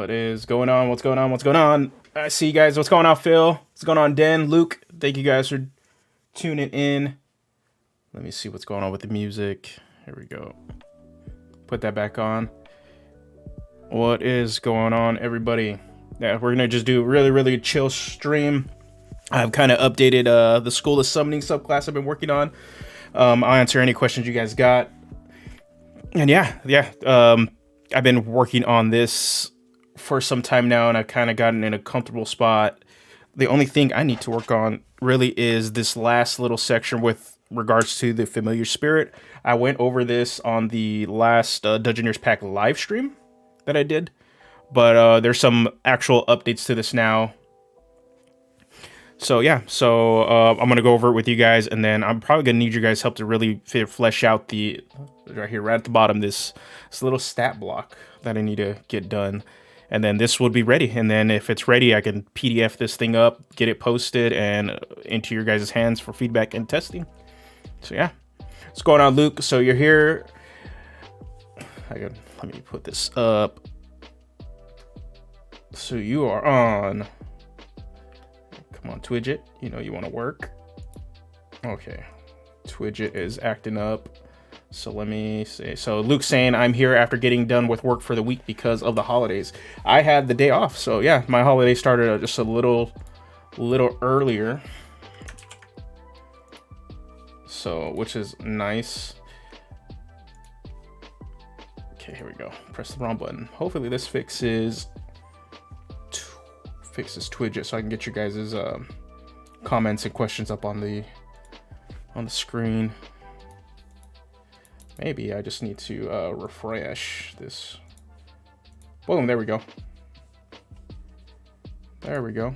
What is going on? What's going on? What's going on? I see you guys. What's going on, Phil? What's going on, Dan? Luke? Thank you guys for tuning in. Let me see what's going on with the music. Here we go. Put that back on. What is going on, everybody? Yeah, we're going to just do a really chill stream. I've kind of updated the School of Summoning subclass I've been working on. I'll answer any questions you guys got. And I've been working on this for some time now, and I've kind of gotten in a comfortable spot. The only thing I need to work on really is this last little section with regards to the familiar spirit. I went over this on the last Dungeoneers Pack live stream that I did, but there's some actual updates to this now. So I'm going to go over it with you guys, and then I'm probably going to need your guys' help to really flesh out the, right here, right at the bottom, this little stat block that I need to get done. And then this would be ready. And then if it's ready, I can PDF this thing up, get it posted, and into your guys' hands for feedback and testing. So yeah. What's going on, Luke? So you're here. Let me put this up. So you are on. Come on, Twidget. You know you want to work. Okay. Twidget is acting up. So let me say. So Luke's saying I'm here after getting done with work for the week because of the holidays. I had the day off. So yeah, my holiday started just a little earlier. So, which is nice. Okay, here we go. Press the wrong button. Hopefully this fixes Twidget so I can get you guys' comments and questions up on the screen. Maybe I just need to refresh this. Boom, there we go. There we go.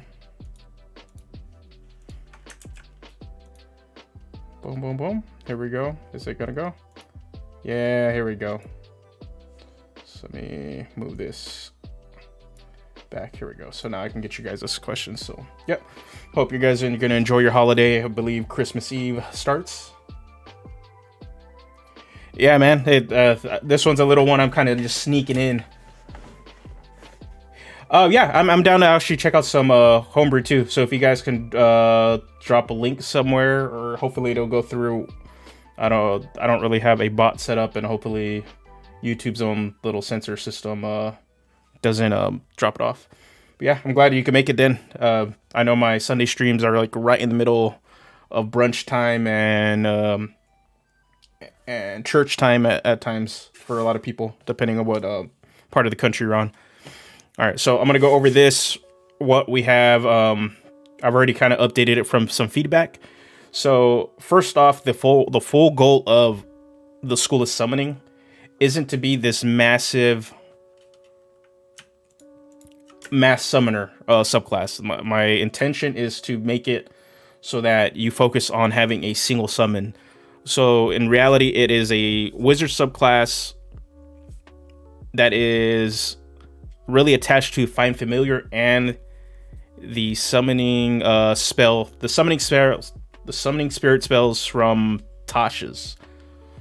Boom, boom, boom. Here we go. Is it gonna go? Yeah, here we go. So let me move this back. Here we go. So now I can get you guys this question. So yep. Hope you guys are gonna enjoy your holiday. I believe Christmas Eve starts. Yeah, man. This one's a little one. I'm kind of just sneaking in. Yeah, I'm down to actually check out some Homebrew too. So if you guys can drop a link somewhere, or hopefully it'll go through. I don't really have a bot set up, and hopefully YouTube's own little censor system doesn't drop it off. But yeah, I'm glad you can make it then. I know my Sunday streams are like right in the middle of brunch time and church time at times for a lot of people, depending on what part of the country you're on. All right, so I'm going to go over this, what we have. I've already kind of updated it from some feedback. So first off, the full goal of the School of Summoning isn't to be this mass summoner subclass. My intention is to make it so that you focus on having a single summon. So in reality, it is a wizard subclass that is really attached to Find Familiar and the summoning the summoning spirit spells from Tasha's.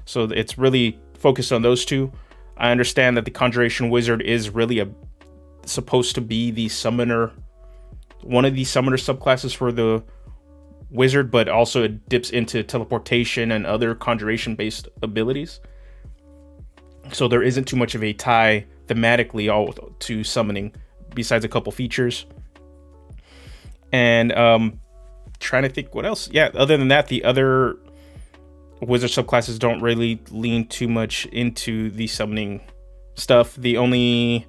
So it's really focused on those two. I understand that the Conjuration Wizard is really supposed to be the summoner, one of the summoner subclasses for the wizard, but also it dips into teleportation and other conjuration based abilities. So there isn't too much of a tie thematically all to summoning, besides a couple features. And trying to think what else. Yeah, other than that, the other wizard subclasses don't really lean too much into the summoning stuff. The only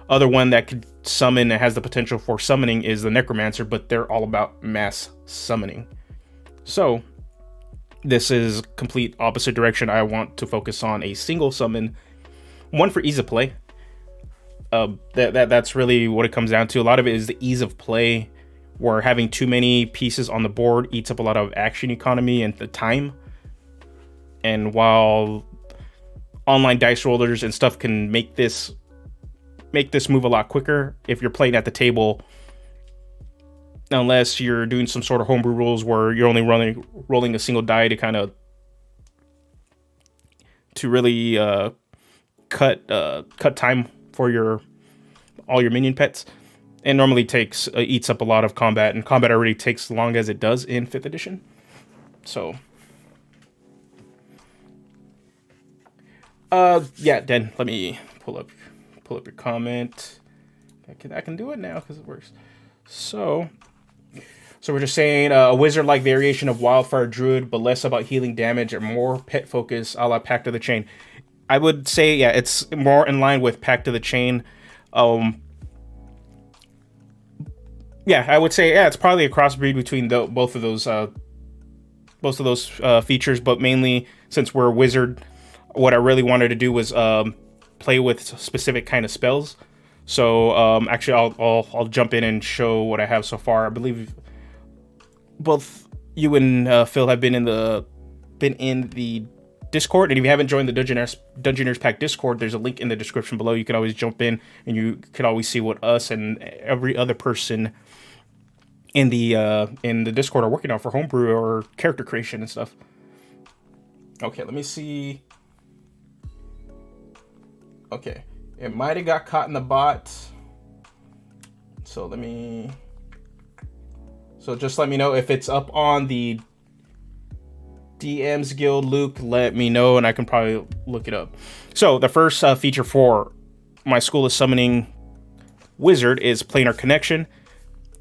other one that could summon and has the potential for summoning is the Necromancer, but they're all about mass summoning. So this is complete opposite direction. I want to focus on a single summon, one for ease of play. That's really what it comes down to. A lot of it is the ease of play, where having too many pieces on the board eats up a lot of action economy and the time. And while online dice rollers and stuff can make this move a lot quicker, if you're playing at the table, unless you're doing some sort of homebrew rules where you're only rolling a single die to really cut time for your all your minion pets. And normally takes eats up a lot of combat, and combat already takes as long as it does in 5th edition. So, yeah, Dan, let me pull up your comment. I can do it now because it works. So we're just saying a wizard-like variation of Wildfire Druid, but less about healing damage and more pet focus, a la Pact of the Chain. I would say, yeah, it's more in line with Pact of the Chain. Yeah, I would say, yeah, it's probably a crossbreed between both of those features, but mainly since we're a wizard, what I really wanted to do was play with specific kind of spells. So actually, I'll jump in and show what I have so far. I believe both you and Phil have been in the Discord, and if you haven't joined the Dungeoneers Pack Discord, there's a link in the description below. You can always jump in, and you can always see what us and every other person in the Discord are working on for Homebrew or character creation and stuff. Okay, let me see. Okay, it might have got caught in the bot. So just let me know if it's up on the DMs Guild. Luke, let me know, and I can probably look it up. So the first feature for my School of Summoning wizard is Planar Connection.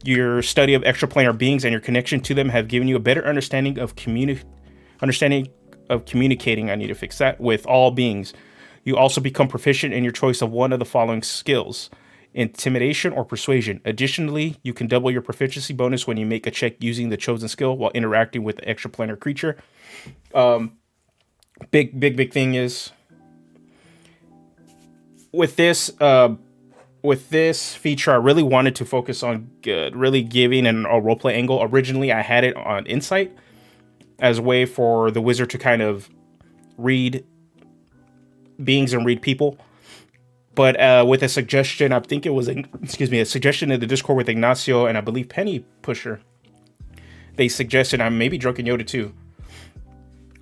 Your study of extraplanar beings and your connection to them have given you a better understanding of communicating. I need to fix that with all beings. You also become proficient in your choice of one of the following skills: Intimidation or Persuasion. Additionally, you can double your proficiency bonus when you make a check using the chosen skill while interacting with the extraplanar creature. Big thing is with this feature, I really wanted to focus on really giving a roleplay angle. Originally, I had it on Insight as a way for the wizard to kind of read beings and read people. But with a suggestion, I think it was, a suggestion in the Discord with Ignacio and I believe Penny Pusher, they suggested, I maybe Drunken Yoda too.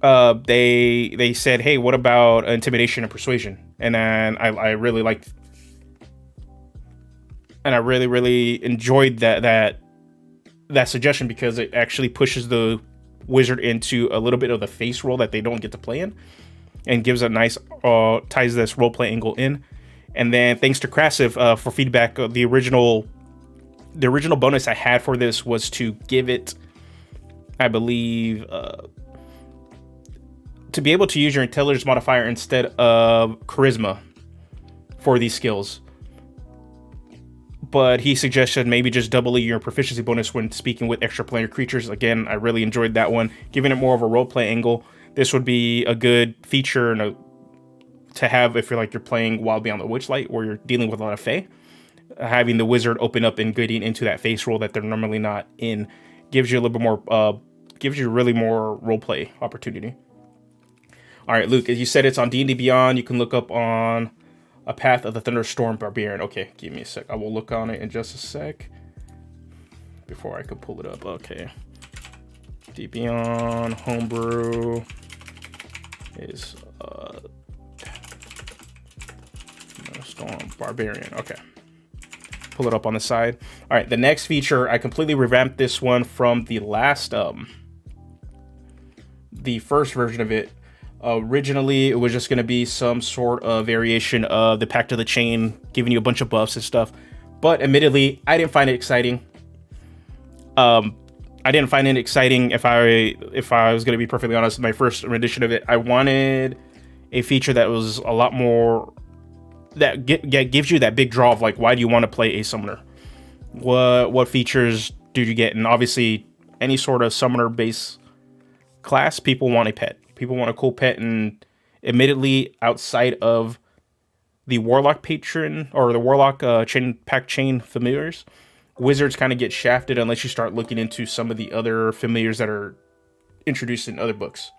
They said, hey, what about Intimidation and Persuasion? And then I really liked, and I really enjoyed that suggestion because it actually pushes the wizard into a little bit of the face role that they don't get to play in, and gives a nice ties this roleplay angle in. And then thanks to Krasiv for feedback, the original bonus I had for this was to give it, I believe, to be able to use your intelligence modifier instead of charisma for these skills. But he suggested maybe just doubling your proficiency bonus when speaking with extraplanar creatures. Again, I really enjoyed that one. Giving it more of a roleplay angle, this would be a good feature and to have if you're playing Wild Beyond the Witchlight, where you're dealing with a lot of Fae. Having the wizard open up and getting into that face role that they're normally not in gives you a little bit more, gives you really more roleplay opportunity. All right, Luke, as you said, it's on D&D Beyond. You can look up on A Path of the Thunderstorm Barbarian. Okay, give me a sec. I will look on it in just a sec before I could pull it up. Okay. D Beyond Homebrew is Thunderstorm Barbarian. Okay. Pull it up on the side. All right, the next feature, I completely revamped this one from the last, the first version of it. Originally, it was just going to be some sort of variation of the Pact of the Chain, giving you a bunch of buffs and stuff. But admittedly, I didn't find it exciting. I didn't find it exciting if I was going to be perfectly honest. My first rendition of it, I wanted a feature that was a lot more, that gives you that big draw of why do you want to play a summoner? What features do you get? And obviously, any sort of summoner base class, people want a pet. People want a cool pet, and admittedly, outside of the Warlock patron or the Warlock pack chain familiars, wizards kind of get shafted unless you start looking into some of the other familiars that are introduced in other books.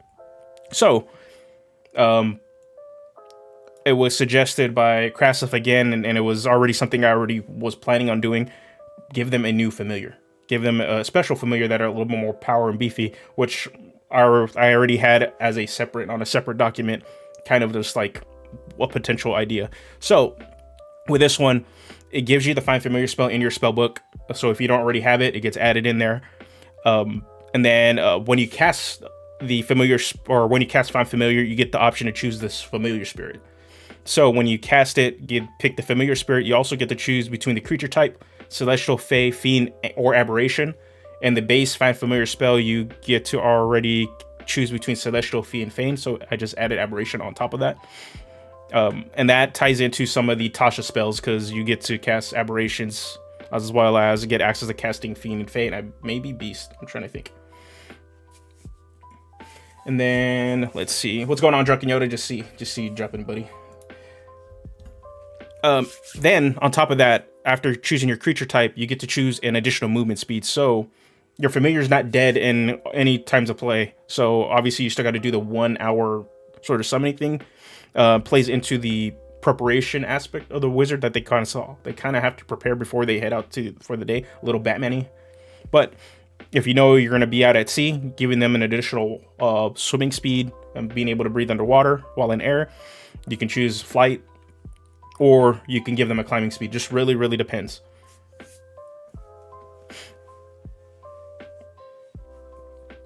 So, it was suggested by Krasiv again, and it was already something I already was planning on doing. Give them a new familiar. Give them a special familiar that are a little bit more power and beefy, which I already had as a separate document, kind of just a potential idea. So with this one, it gives you the Find Familiar spell in your spell book. So if you don't already have it, it gets added in there. And then when you cast the familiar, or when you cast Find Familiar, you get the option to choose this familiar spirit. So when you cast it, you pick the familiar spirit. You also get to choose between the creature type, Celestial, Fey, Fiend, or Aberration. And the base Find Familiar spell, you get to already choose between Celestial, Fey, and Fiend. So I just added Aberration on top of that. And that ties into some of the Tasha spells, because you get to cast Aberrations as well as get access to casting Fiend and Fey, and maybe Beast. I'm trying to think. And then let's see what's going on, Drunken Yoda. Just see you dropping, buddy. Then on top of that, after choosing your creature type, you get to choose an additional movement speed. So your familiar is not dead in any times of play. So obviously you still got to do the 1 hour sort of summoning thing. Plays into the preparation aspect of the wizard that they kind of saw. They kind of have to prepare before they head out for the day. A little Batman-y. But if you know you're going to be out at sea, giving them an additional swimming speed and being able to breathe underwater while in air, you can choose flight, or you can give them a climbing speed. Just really, really depends.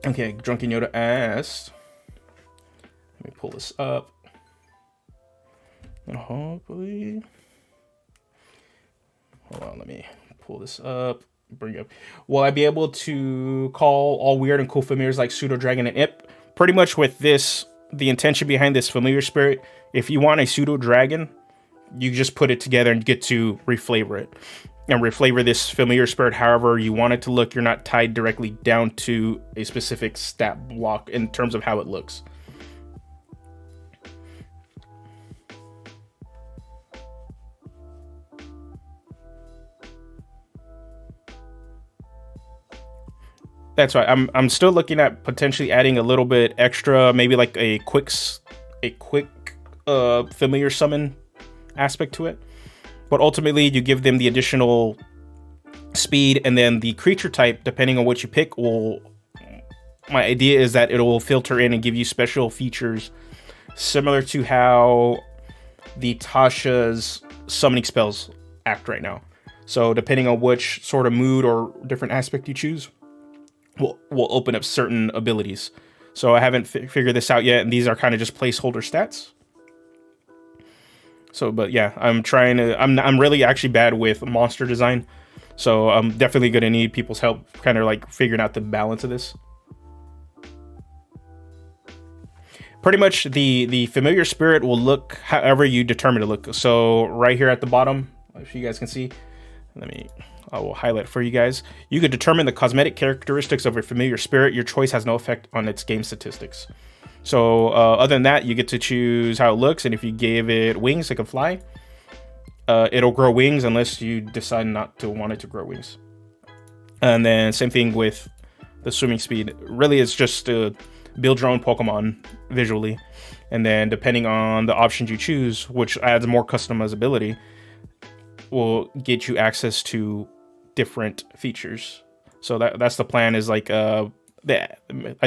Okay, Drunken Yoda asked. Let me pull this up. And hopefully, hold on, let me pull this up. Bring up. Will I be able to call all weird and cool familiars like Pseudo Dragon and Imp? Pretty much with this, the intention behind this familiar spirit, if you want a Pseudo Dragon, you just put it together and get to reflavor it. And reflavor this familiar spirit however you want it to look. You're not tied directly down to a specific stat block in terms of how it looks. That's right. I'm still looking at potentially adding a little bit extra, maybe like a quick familiar summon aspect to it. But ultimately, you give them the additional speed, and then the creature type, depending on what you pick, will. My idea is that it will filter in and give you special features, similar to how the Tasha's summoning spells act right now. So depending on which sort of mood or different aspect you choose, will open up certain abilities. So I haven't figured this out yet, and these are kind of just placeholder stats. So, but yeah, I'm trying to. I'm really actually bad with monster design, so I'm definitely gonna need people's help, kind of like figuring out the balance of this. Pretty much, the familiar spirit will look however you determine to look. So right here at the bottom, if you guys can see, I will highlight for you guys. You could determine the cosmetic characteristics of a familiar spirit. Your choice has no effect on its game statistics. So other than that, you get to choose how it looks, and if you gave it wings, it can fly. It'll grow wings unless you decide not to want it to grow wings. And then same thing with the swimming speed. Really, it's just to build your own Pokemon visually, and then depending on the options you choose, which adds more customizability, will get you access to different features. So that's the plan. Is like I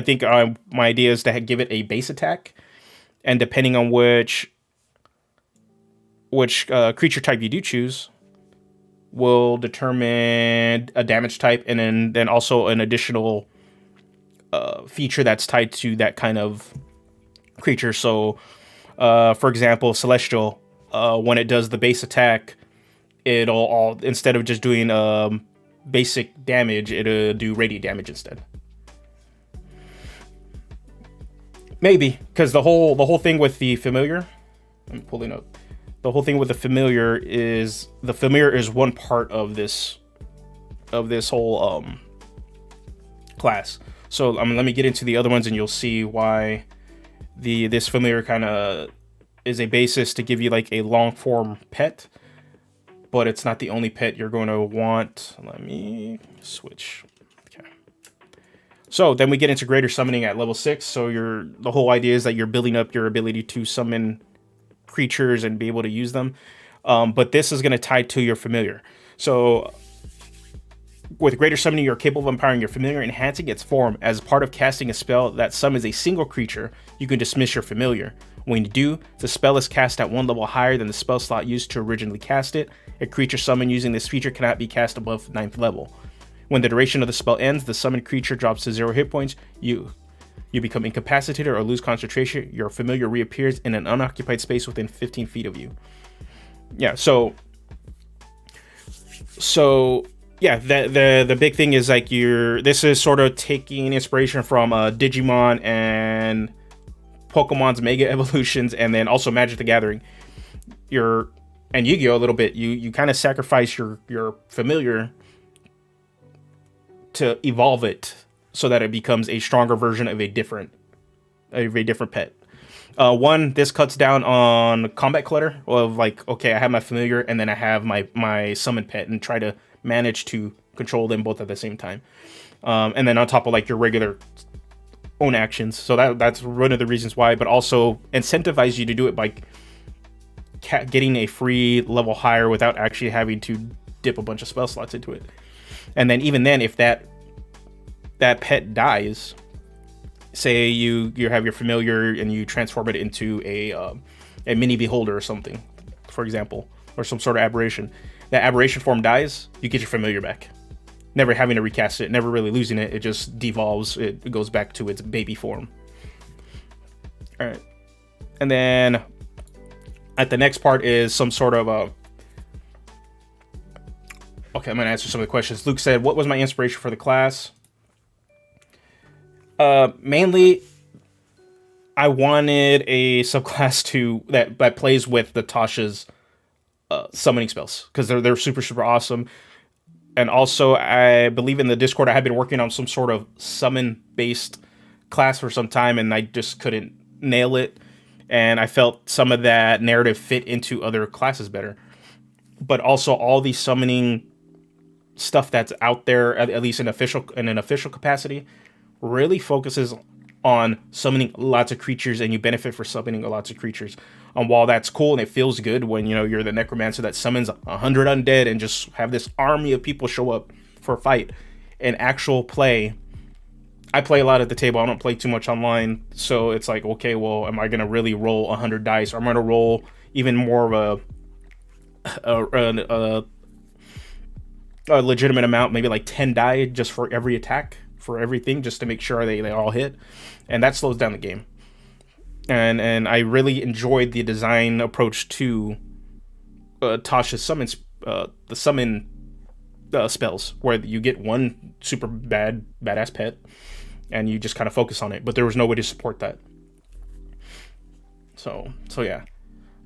think my idea is to give it a base attack, and depending on which creature type you do choose, will determine a damage type, and then also an additional feature that's tied to that kind of creature. So, for example, Celestial, when it does the base attack, it'll instead of just doing basic damage, it'll do radiant damage instead. Maybe, because the whole thing with the familiar, I'm pulling up. The whole thing with the familiar is one part of this whole class. So let me get into the other ones, and you'll see why this familiar kind of is a basis to give you like a long form pet, but it's not the only pet you're going to want. Let me switch. Okay. So then we get into greater summoning at level 6. So the whole idea is that you're building up your ability to summon creatures and be able to use them. But this is going to tie to your familiar. So with greater summoning, you're capable of empowering your familiar, enhancing its form. As part of casting a spell that summons a single creature, you can dismiss your familiar. When you do, the spell is cast at one level higher than the spell slot used to originally cast it, A creature summoned using this feature cannot be cast above 9th level. When the duration of the spell ends, the summoned creature drops to 0 hit points. You become incapacitated or lose concentration. Your familiar reappears in an unoccupied space within 15 feet of you. Yeah, so yeah, the big thing is like this is sort of taking inspiration from Digimon and Pokemon's Mega Evolutions, and then also Magic the Gathering. And Yu-Gi-Oh! A little bit. You kind of sacrifice your familiar to evolve it so that it becomes a stronger version of a different pet. This cuts down on combat clutter of like, okay, I have my familiar and then I have my summon pet, and try to manage to control them both at the same time. And then on top of like your regular own actions. So that's one of the reasons why, but also incentivize you to do it by getting a free level higher without actually having to dip a bunch of spell slots into it. And then even then, if that pet dies, say you have your familiar and you transform it into a mini beholder or something, for example, or some sort of aberration. That aberration form dies, you get your familiar back. Never having to recast it, never really losing it. It just devolves. It goes back to its baby form. All right. And then at the next part is some sort of okay, I'm going to answer some of the questions. Luke said, what was my inspiration for the class? Mainly, I wanted a subclass that plays with the Tasha's summoning spells, because they're super, super awesome. And also, I believe in the Discord, I had been working on some sort of summon-based class for some time, and I just couldn't nail it. And I felt some of that narrative fit into other classes better. But also, all the summoning stuff that's out there, at least in an official capacity, really focuses on summoning lots of creatures, and you benefit for summoning lots of creatures. While that's cool and it feels good when you're the necromancer that summons 100 undead and just have this army of people show up for a fight, in actual play, I play a lot at the table. I don't play too much online, so it's like, okay, well, am I gonna really roll 100 dice, or am I gonna roll even more of a legitimate amount, maybe like 10 die just for every attack, for everything, just to make sure they all hit? And that slows down the game. And I really enjoyed the design approach to Tasha's summons, the summon spells, where you get one super badass pet, and you just kind of focus on it. But there was no way to support that. So yeah,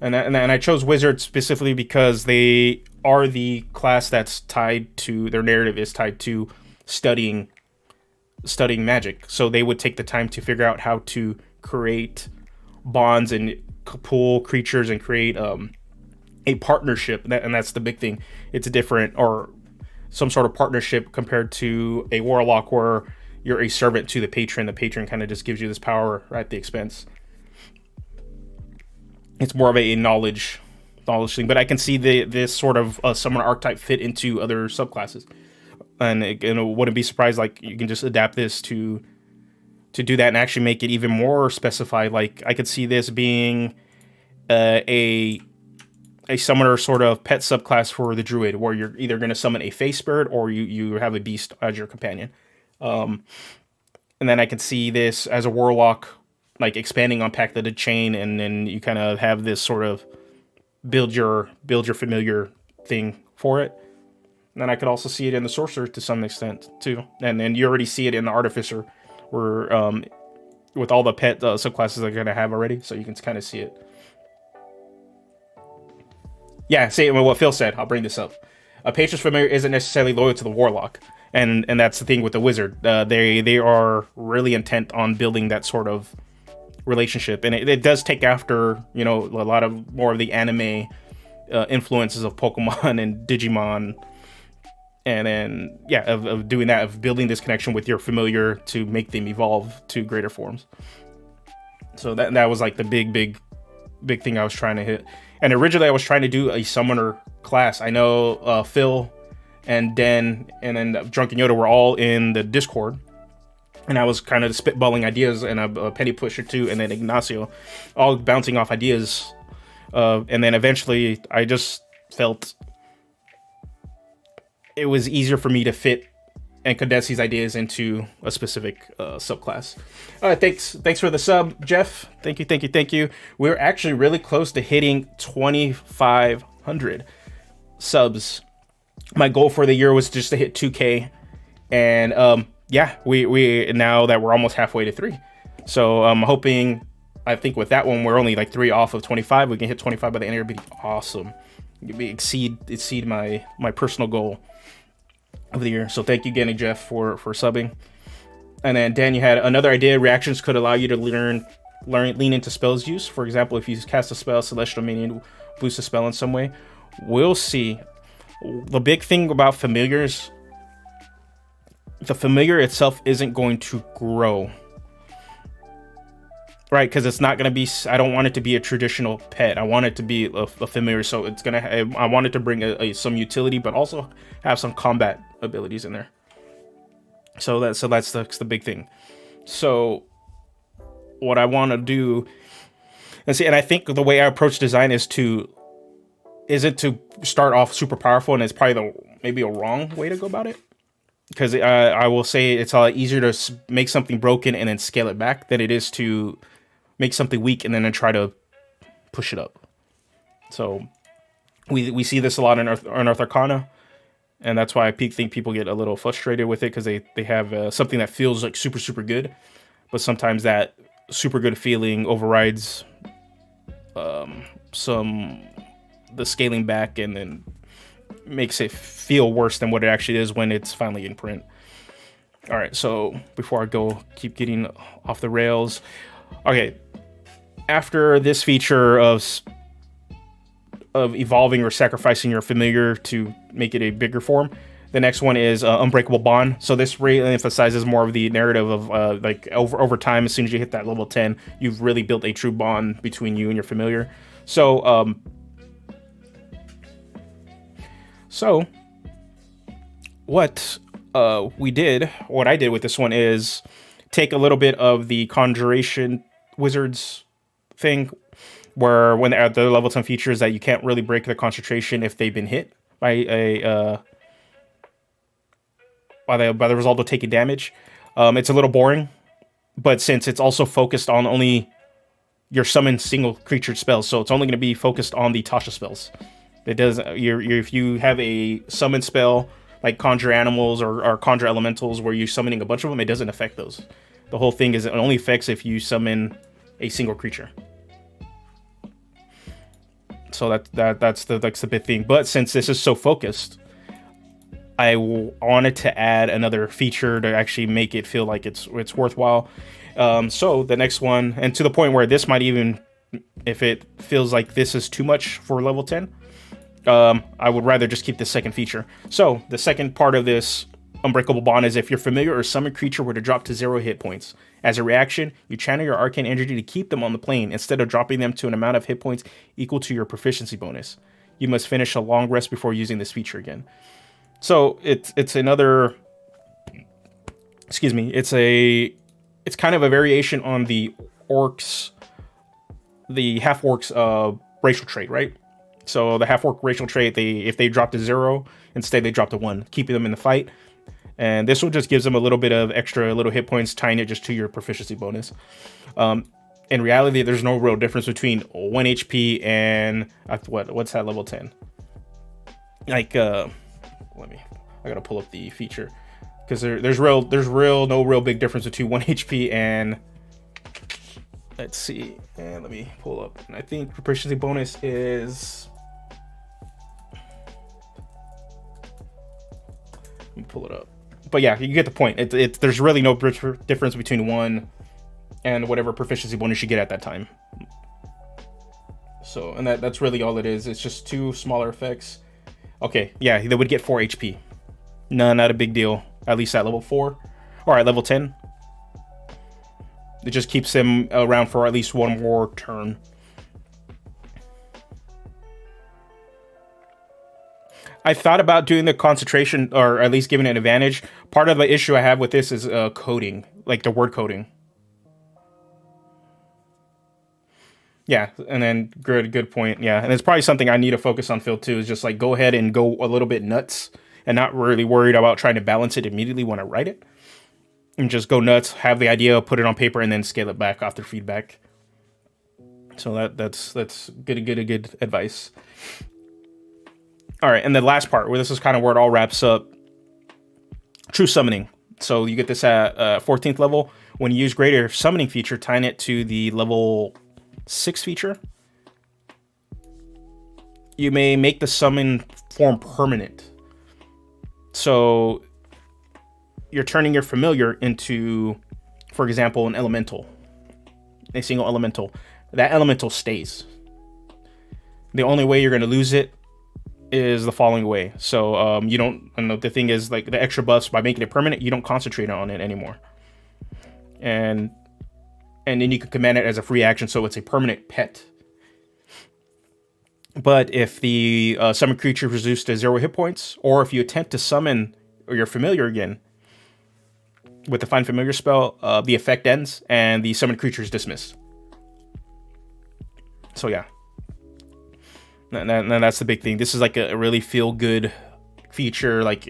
and I chose Wizards specifically because they are the class that's tied to, their narrative is tied to studying magic. So they would take the time to figure out how to create bonds and pull creatures and create a partnership, and that's the big thing. It's a different, or some sort of partnership, compared to a warlock where you're a servant to the patron. The patron kind of just gives you this power at the expense. It's more of a knowledge thing, but I can see this sort of summoner archetype fit into other subclasses, and it wouldn't be surprised, like, you can just adapt this to do that and actually make it even more specified. Like, I could see this being a summoner sort of pet subclass for the druid, where you're either going to summon a face spirit or you have a beast as your companion. And then I can see this as a warlock, like expanding on Pact of the Chain, and then you kind of have this sort of build your familiar thing for it. And then I could also see it in the sorcerer to some extent too, and then you already see it in the artificer, where with all the pet subclasses they're gonna have already, so you can kind of see it. Yeah, see what Phil said. I'll bring this up. A patron's familiar isn't necessarily loyal to the warlock, and that's the thing with the wizard. They are really intent on building that sort of relationship, and it does take after a lot of more of the anime influences of Pokemon and Digimon, and then of doing that, of building this connection with your familiar to make them evolve to greater forms. So that was like the big thing I was trying to hit. And originally I was trying to do a summoner class. I know Phil and Den and then Drunken Yoda were all in the Discord, and I was kind of spitballing ideas, and a Penny Pusher too, and then Ignacio, all bouncing off ideas. And then eventually I just felt it was easier for me to fit and condense these ideas into a specific subclass. All right, thanks for the sub, Jeff. Thank you. We're actually really close to hitting 2,500 subs. My goal for the year was just to hit 2K, and yeah, we now that we're almost halfway to 3. So I'm hoping. I think with that one, we're only like 3 off of 25. We can hit 25 by the end of the year. It'd be awesome. Exceed my personal goal of the year. So thank you again, Jeff, for subbing. And then Dan, you had another idea. Reactions could allow you to lean into spells use. For example, if you cast a spell, Celestial Minion boost a spell in some way. We'll see. The big thing about familiars, the familiar itself isn't going to grow. Right, because it's not going to be, I don't want it to be a traditional pet. I want it to be a familiar, so it's going to, I want it to bring some utility, but also have some combat abilities in there. So that's the big thing. So what I want to do, and I think the way I approach design isn't to start off super powerful, and it's probably maybe a wrong way to go about it. Because I will say it's a lot easier to make something broken and then scale it back than it is to make something weak and then try to push it up. So we see this a lot in Earth Arcana, and that's why I think people get a little frustrated with it, because they have something that feels like super good, but sometimes that super good feeling overrides the scaling back, and then makes it feel worse than what it actually is when it's finally in print. All right, so before I keep getting off the rails, okay, after this feature of evolving or sacrificing your familiar to make it a bigger form, the next one is Unbreakable Bond. So this really emphasizes more of the narrative of like over time. As soon as you hit that level 10, you've really built a true bond between you and your familiar. So what I did with this one is take a little bit of the Conjuration Wizards thing, where when they're at the level 10 features that you can't really break their concentration if they've been hit by the result of taking damage. It's a little boring, but since it's also focused on only your summon single creature spells, so it's only going to be focused on the Tasha spells. It does. If you have a summon spell like Conjure Animals or Conjure Elementals, where you're summoning a bunch of them, it doesn't affect those. The whole thing is it only affects if you summon a single creature. So that's the big thing. But since this is so focused, I wanted to add another feature to actually make it feel like it's worthwhile. So the next one, and to the point where this might even, if it feels like this is too much for level 10, I would rather just keep the second feature. So the second part of this Unbreakable Bond is if your familiar or summoned creature were to drop to 0 hit points. As a reaction, you channel your arcane energy to keep them on the plane instead of dropping them to an amount of hit points equal to your proficiency bonus. You must finish a long rest before using this feature again. So it's another, excuse me, it's kind of a variation on the half-orcs racial trait, right? So the half-orc racial trait, if they drop to 0, instead they drop to 1, keeping them in the fight. And this one just gives them a little bit of extra little hit points, tying it just to your proficiency bonus. In reality, there's no real difference between 1 HP and what's that level 10? Like, I gotta pull up the feature, because there's no real big difference between 1 HP and, let's see, and let me pull up. And I think proficiency bonus is, let me pull it up. But yeah, you get the point. There's really no difference between 1 and whatever proficiency bonus you get at that time. So, and that's really all it is. It's just 2 smaller effects. Okay, yeah, they would get 4 HP. No, not a big deal. At least at level 4 or at level 10. It just keeps them around for at least 1 more turn. I thought about doing the concentration, or at least giving it an advantage. Part of the issue I have with this is coding, like the word coding. Yeah, and then good point. Yeah, and it's probably something I need to focus on, Phil, too, is just like go ahead and go a little bit nuts and not really worried about trying to balance it immediately when I write it. And just go nuts, have the idea, put it on paper, and then scale it back after feedback. So that's good advice. All right, and the last part, where this is kind of where it all wraps up. True summoning. So you get this at 14th level. When you use greater summoning feature, tying it to the level 6 feature, you may make the summon form permanent. So you're turning your familiar into, for example, an elemental, a single elemental. That elemental stays. The only way you're going to lose it is the following way. So you don't, the thing is, like, the extra buffs, by making it permanent, you don't concentrate on it anymore. And then you can command it as a free action, so it's a permanent pet. But if the summon creature is reduced to 0 hit points, or if you attempt to summon your familiar again with the Find Familiar spell, the effect ends and the summoned creature is dismissed. So yeah. And that's the big thing. This is like a really feel-good feature. Like,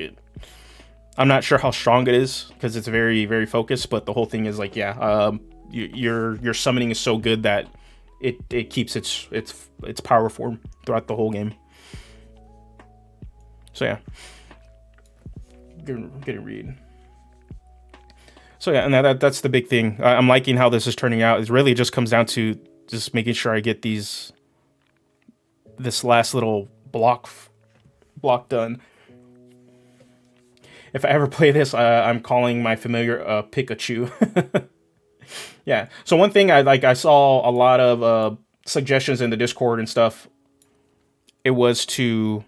I'm not sure how strong it is because it's very, very focused. But the whole thing is like, yeah, your summoning is so good that it keeps its power form throughout the whole game. So yeah, get a read. So yeah, and that's the big thing. I'm liking how this is turning out. It really just comes down to just making sure I get this last little block done. If I ever play this, I'm calling my familiar Pikachu. Yeah. So one thing I saw a lot of suggestions in the Discord and stuff. It was to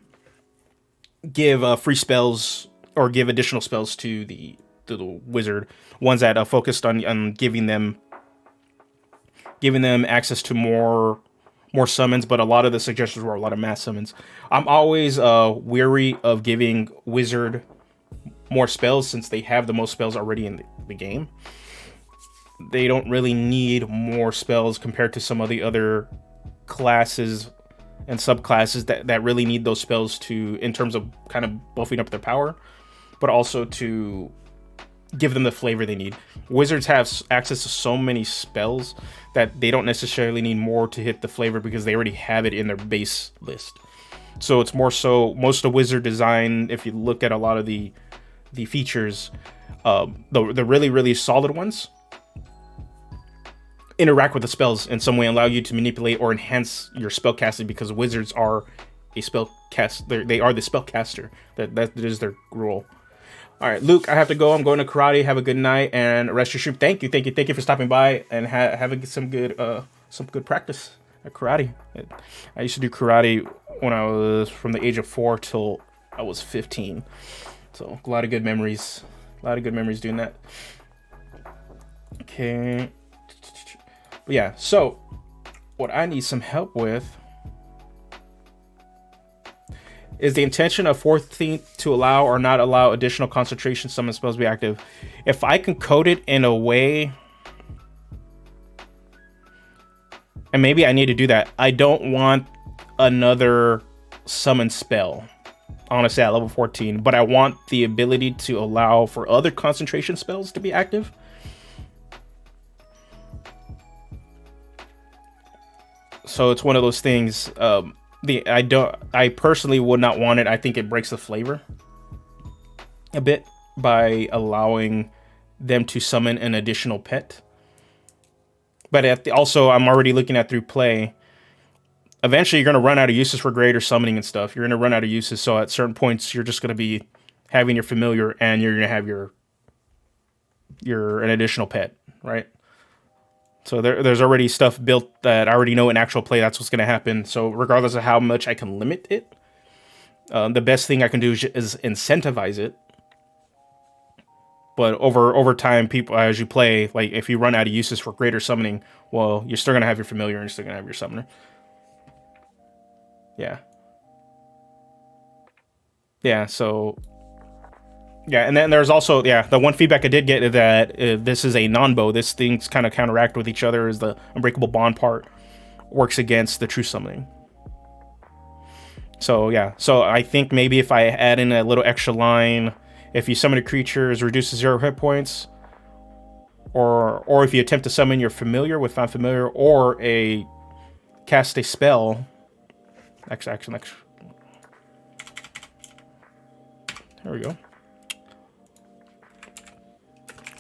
give free spells or give additional spells to the wizard, ones that focused on giving them access to more summons, but a lot of the suggestions were a lot of mass summons. I'm always weary of giving wizard more spells since they have the most spells already in the game. They don't really need more spells compared to some of the other classes and subclasses that really need those spells in terms of kind of buffing up their power, but also to give them the flavor they need. Wizards have access to so many spells that they don't necessarily need more to hit the flavor because they already have it in their base list. So it's more so, most of wizard design, if you look at a lot of the features, the really, really solid ones interact with the spells in some way, allow you to manipulate or enhance your spell casting, because wizards are a spell cast. They are the spellcaster. That is their role. All right, Luke, I have to go. I'm going to karate. Have a good night and rest your stream. Thank you for stopping by and having some good practice at karate. I used to do karate when I was from the age of 4 till I was 15. So a lot of good memories. Doing that. Okay. But yeah, so what I need some help with is the intention of 14th to allow or not allow additional concentration summon spells to be active. If I can code it in a way, and maybe I need to do that. I don't want another summon spell, honestly, at level 14, but I want the ability to allow for other concentration spells to be active. So it's one of those things. I personally would not want it. I think it breaks the flavor a bit by allowing them to summon an additional pet. But also, I'm already looking at through play. Eventually, you're going to run out of uses for greater summoning and stuff. You're going to run out of uses. So at certain points, you're just going to be having your familiar, and you're going to have an additional pet, right? So there's already stuff built that I already know in actual play that's what's going to happen. So regardless of how much I can limit it, the best thing I can do is incentivize it. But over time, people, as you play, like if you run out of uses for greater summoning, well, you're still going to have your familiar and you're still going to have your summoner. Yeah. Yeah, so... Yeah, and then there's also, the one feedback I did get is that this is a non-bow. This things kind of counteract with each other, as the Unbreakable Bond part works against the true summoning. So yeah, so I think maybe if I add in a little extra line, if you summon a creature, is reduced to 0 hit points, or if you attempt to summon your familiar with found familiar, or cast a spell. Action. There we go.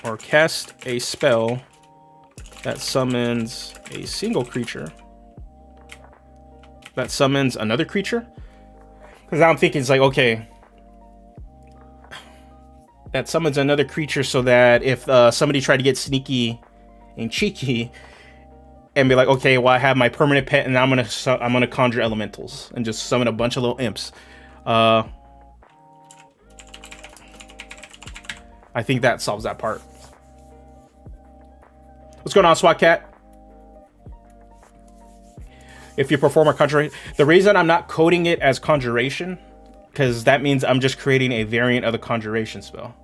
Or cast a spell that summons a single creature that summons another creature. Because now I'm thinking it's like, okay, that summons another creature so that if somebody tried to get sneaky and cheeky and be like, okay, well, I have my permanent pet and I'm gonna conjure elementals and just summon a bunch of little imps. I think that solves that part. What's going on, SWAT Cat? If you perform a conjuration, the reason I'm not coding it as conjuration, because that means I'm just creating a variant of the conjuration spell.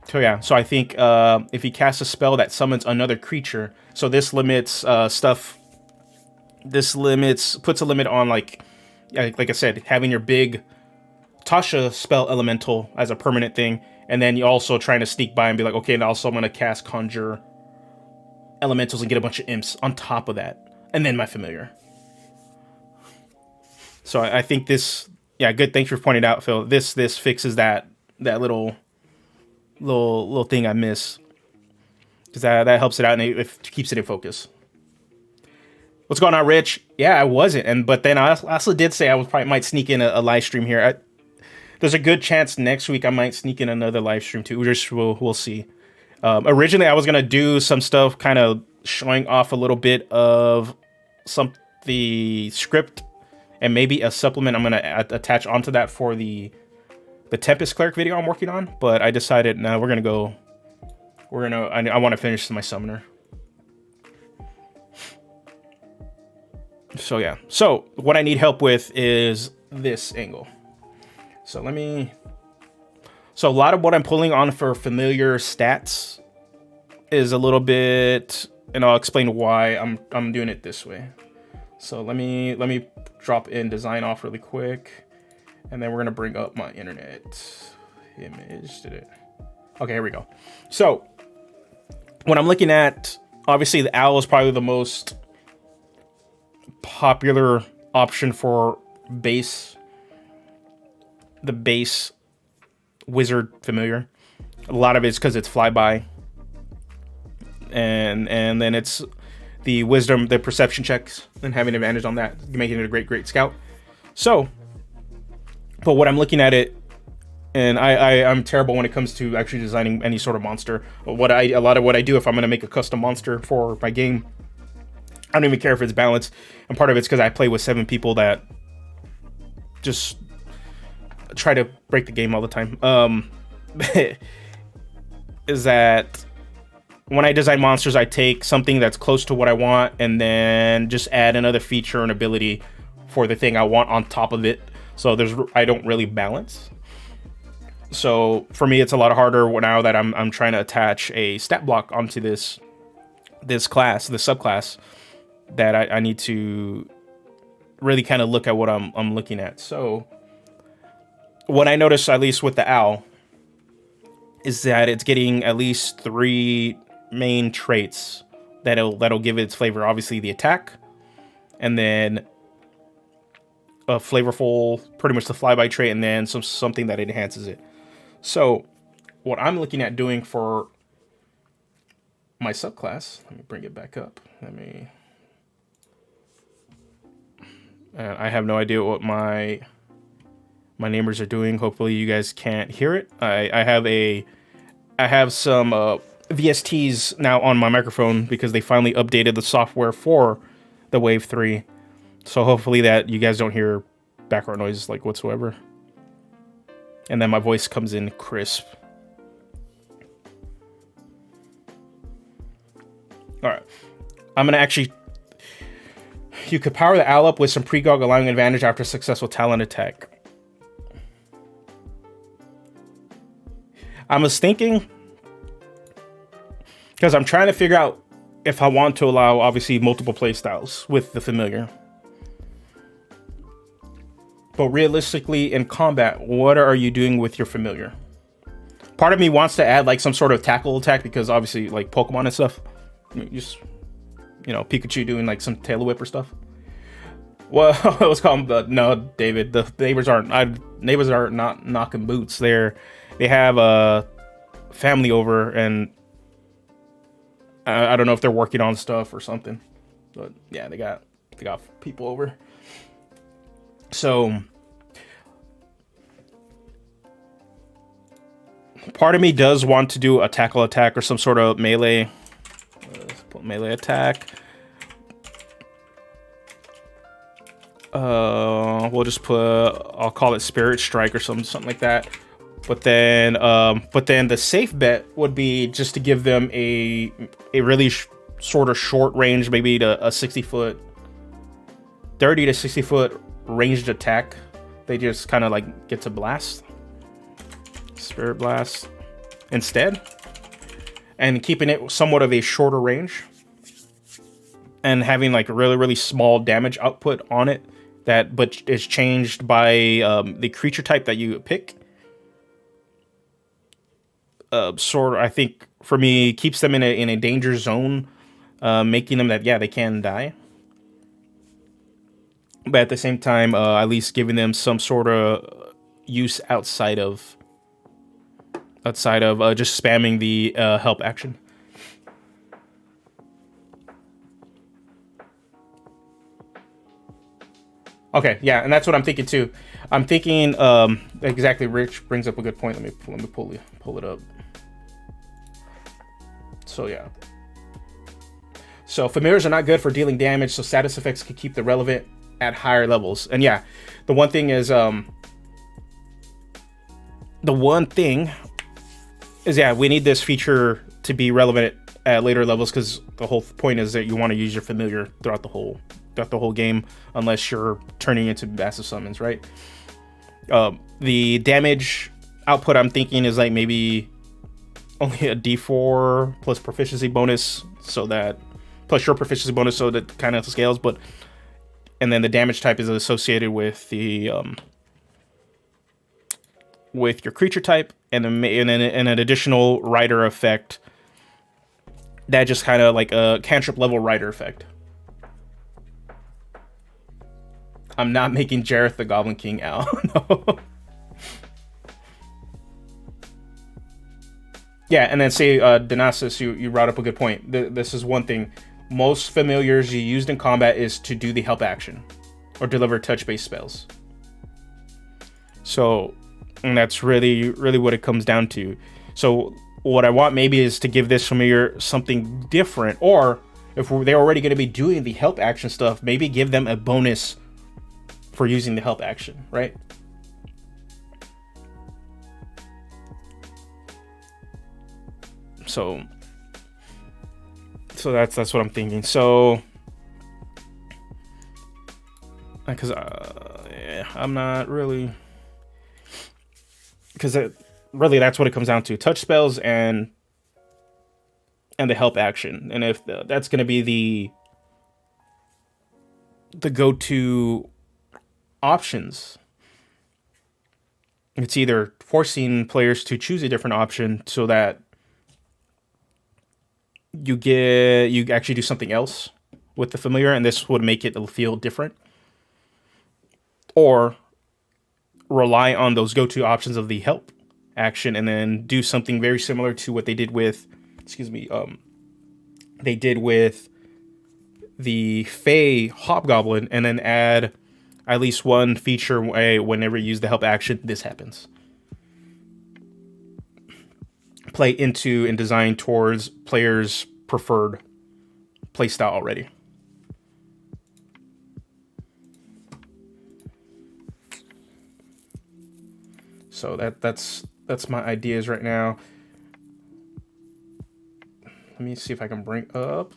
So yeah, so I think if you cast a spell that summons another creature, so this limits stuff. This puts a limit on like I said, having your big Tasha spell elemental as a permanent thing, and then you also trying to sneak by and be like, okay, and also I'm gonna cast conjure elementals and get a bunch of imps on top of that, and then my familiar. So I think this, yeah, good. Thanks for pointing out, Phil. This fixes that little thing I miss, because that helps it out and it keeps it in focus. What's going on, Rich? Yeah, I wasn't, but then I also did say might sneak in a live stream here. There's a good chance next week I might sneak in another live stream too. We'll see. Originally, I was gonna do some stuff, kind of showing off a little bit of the script and maybe a supplement I'm gonna attach onto that for the Tempest Cleric video I'm working on. But I decided, no, I want to finish my summoner. So yeah. So what I need help with is this angle. So a lot of what I'm pulling on for familiar stats is a little bit, and I'll explain why I'm doing it this way. So let me drop in design off really quick, and then we're gonna bring up my internet image. Did it? Okay, here we go. So when I'm looking at, obviously the owl is probably the most popular option for the base wizard familiar. A lot of it's because it's flyby, and then it's the wisdom, the perception checks, and having an advantage on that, making it a great scout. So, but what I'm looking at it, and I'm terrible when it comes to actually designing any sort of monster. A lot of what I do, if I'm going to make a custom monster for my game, I don't even care if it's balanced. And part of it's because I play with 7 people that just try to break the game all the time. Is that when I design monsters, I take something that's close to what I want and then just add another feature and ability for the thing I want on top of it. So I don't really balance. So for me, it's a lot harder now that I'm trying to attach a stat block onto this class, the subclass, that I need to really kind of look at what I'm looking at. So what I noticed, at least with the owl, is that it's getting at least 3 main traits that'll give it its flavor. Obviously the attack, and then a flavorful, pretty much the flyby trait, and then something that enhances it. So what I'm looking at doing for my subclass, let me bring it back up. I have no idea what my neighbors are doing. Hopefully you guys can't hear it. I have some VSTs now on my microphone because they finally updated the software for the Wave 3. So hopefully that you guys don't hear background noise like whatsoever. And then my voice comes in crisp. All right. I'm going to actually... You could power the owl up with some pregog, allowing advantage after a successful talent attack. I was thinking, because I'm trying to figure out if I want to allow, obviously, multiple play styles with the familiar. But realistically, in combat, what are you doing with your familiar? Part of me wants to add like some sort of tackle attack because obviously, like Pokemon and stuff, just, you know, Pikachu doing like some tail whip or stuff. Well, it was called, no, David. The neighbors are not knocking boots. They have a family over, and I don't know if they're working on stuff or something. But yeah, they got people over. So part of me does want to do a tackle attack or some sort of melee. Let's put melee attack. We'll just put, I'll call it Spirit Strike or something like that. But then the safe bet would be just to give them a really sort of short range, maybe to a 60-foot, 30 to 60-foot ranged attack. They just kind of like get to blast, Spirit Blast instead, and keeping it somewhat of a shorter range, and having like a really small damage output on it. But is changed by the creature type that you pick. Sort of, I think for me, keeps them in a danger zone, making them that they can die. But at the same time, at least giving them some sort of use outside of just spamming the help action. Okay, yeah, and that's what I'm thinking too. I'm thinking exactly. Rich brings up a good point. Let me pull it up. So yeah. So familiars are not good for dealing damage. So status effects can keep the relevant at higher levels. And yeah, the one thing is we need this feature to be relevant at later levels, because the whole point is that you want to use your familiar throughout the whole game, unless you're turning into massive summons, right? The damage output I'm thinking is like maybe only a D4 plus proficiency bonus, so that plus your proficiency bonus, so that kind of scales. And then the damage type is associated with the with your creature type, and an additional rider effect that just kind of like a cantrip level rider effect. I'm not making Jareth the Goblin King out. No. Yeah, and then say Denasis, you brought up a good point. This is one thing. Most familiars you used in combat is to do the help action or deliver touch-based spells. So, and that's really what it comes down to. So what I want maybe is to give this familiar something different, or if they're already going to be doing the help action stuff, maybe give them a bonus for using the help action, right? So that's what I'm thinking. So, because I'm not really, because really that's what it comes down to: touch spells and the help action. And if that's going to be the go-to options, it's either forcing players to choose a different option so that you actually do something else with the familiar, and this would make it feel different, or rely on those go-to options of the help action and then do something very similar to what they did with the Fey Hobgoblin, and then add at least one feature whenever you use the help action, this happens. Play into and design towards players' preferred playstyle already. So that's my ideas right now. Let me see if I can bring up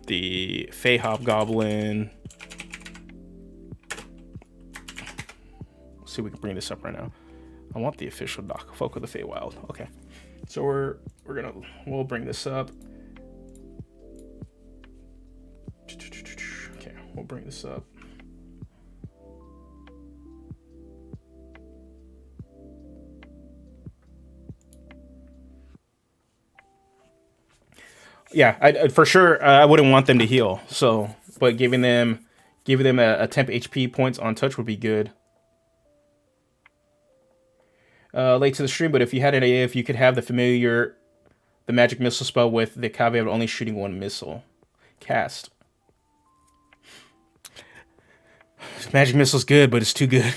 the Fey Hobgoblin. See if we can bring this up right now. I want the official doc. Folk of the Feywild. Okay. So we'll bring this up. Okay, we'll bring this up. Yeah, for sure I wouldn't want them to heal. So, but giving them a temp HP points on touch would be good. Late to the stream, but if you had an if you could have the magic missile spell with the caveat of only shooting one missile cast. Magic missile's good, but it's too good.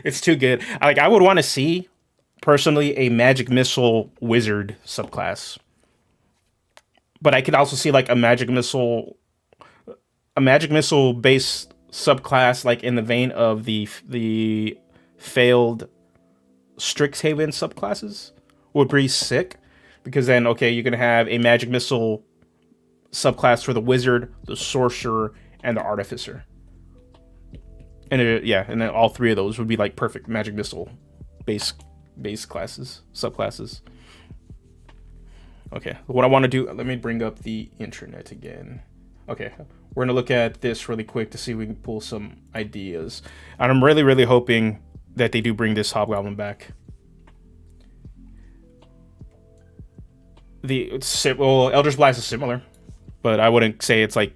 It's too good. I would want to see personally a magic missile wizard subclass. But I could also see like a magic missile based subclass, like in the vein of the failed Strixhaven subclasses would be sick, because then you're gonna have a magic missile subclass for the wizard, the sorcerer, and the artificer, and and then all three of those would be like perfect magic missile base classes, subclasses. Okay, what I want to do, let me bring up the internet again. Okay, we're going to look at this really quick to see if we can pull some ideas. And I'm really, really hoping that they do bring this Hobgoblin back. Eldritch Blast is similar, but I wouldn't say it's like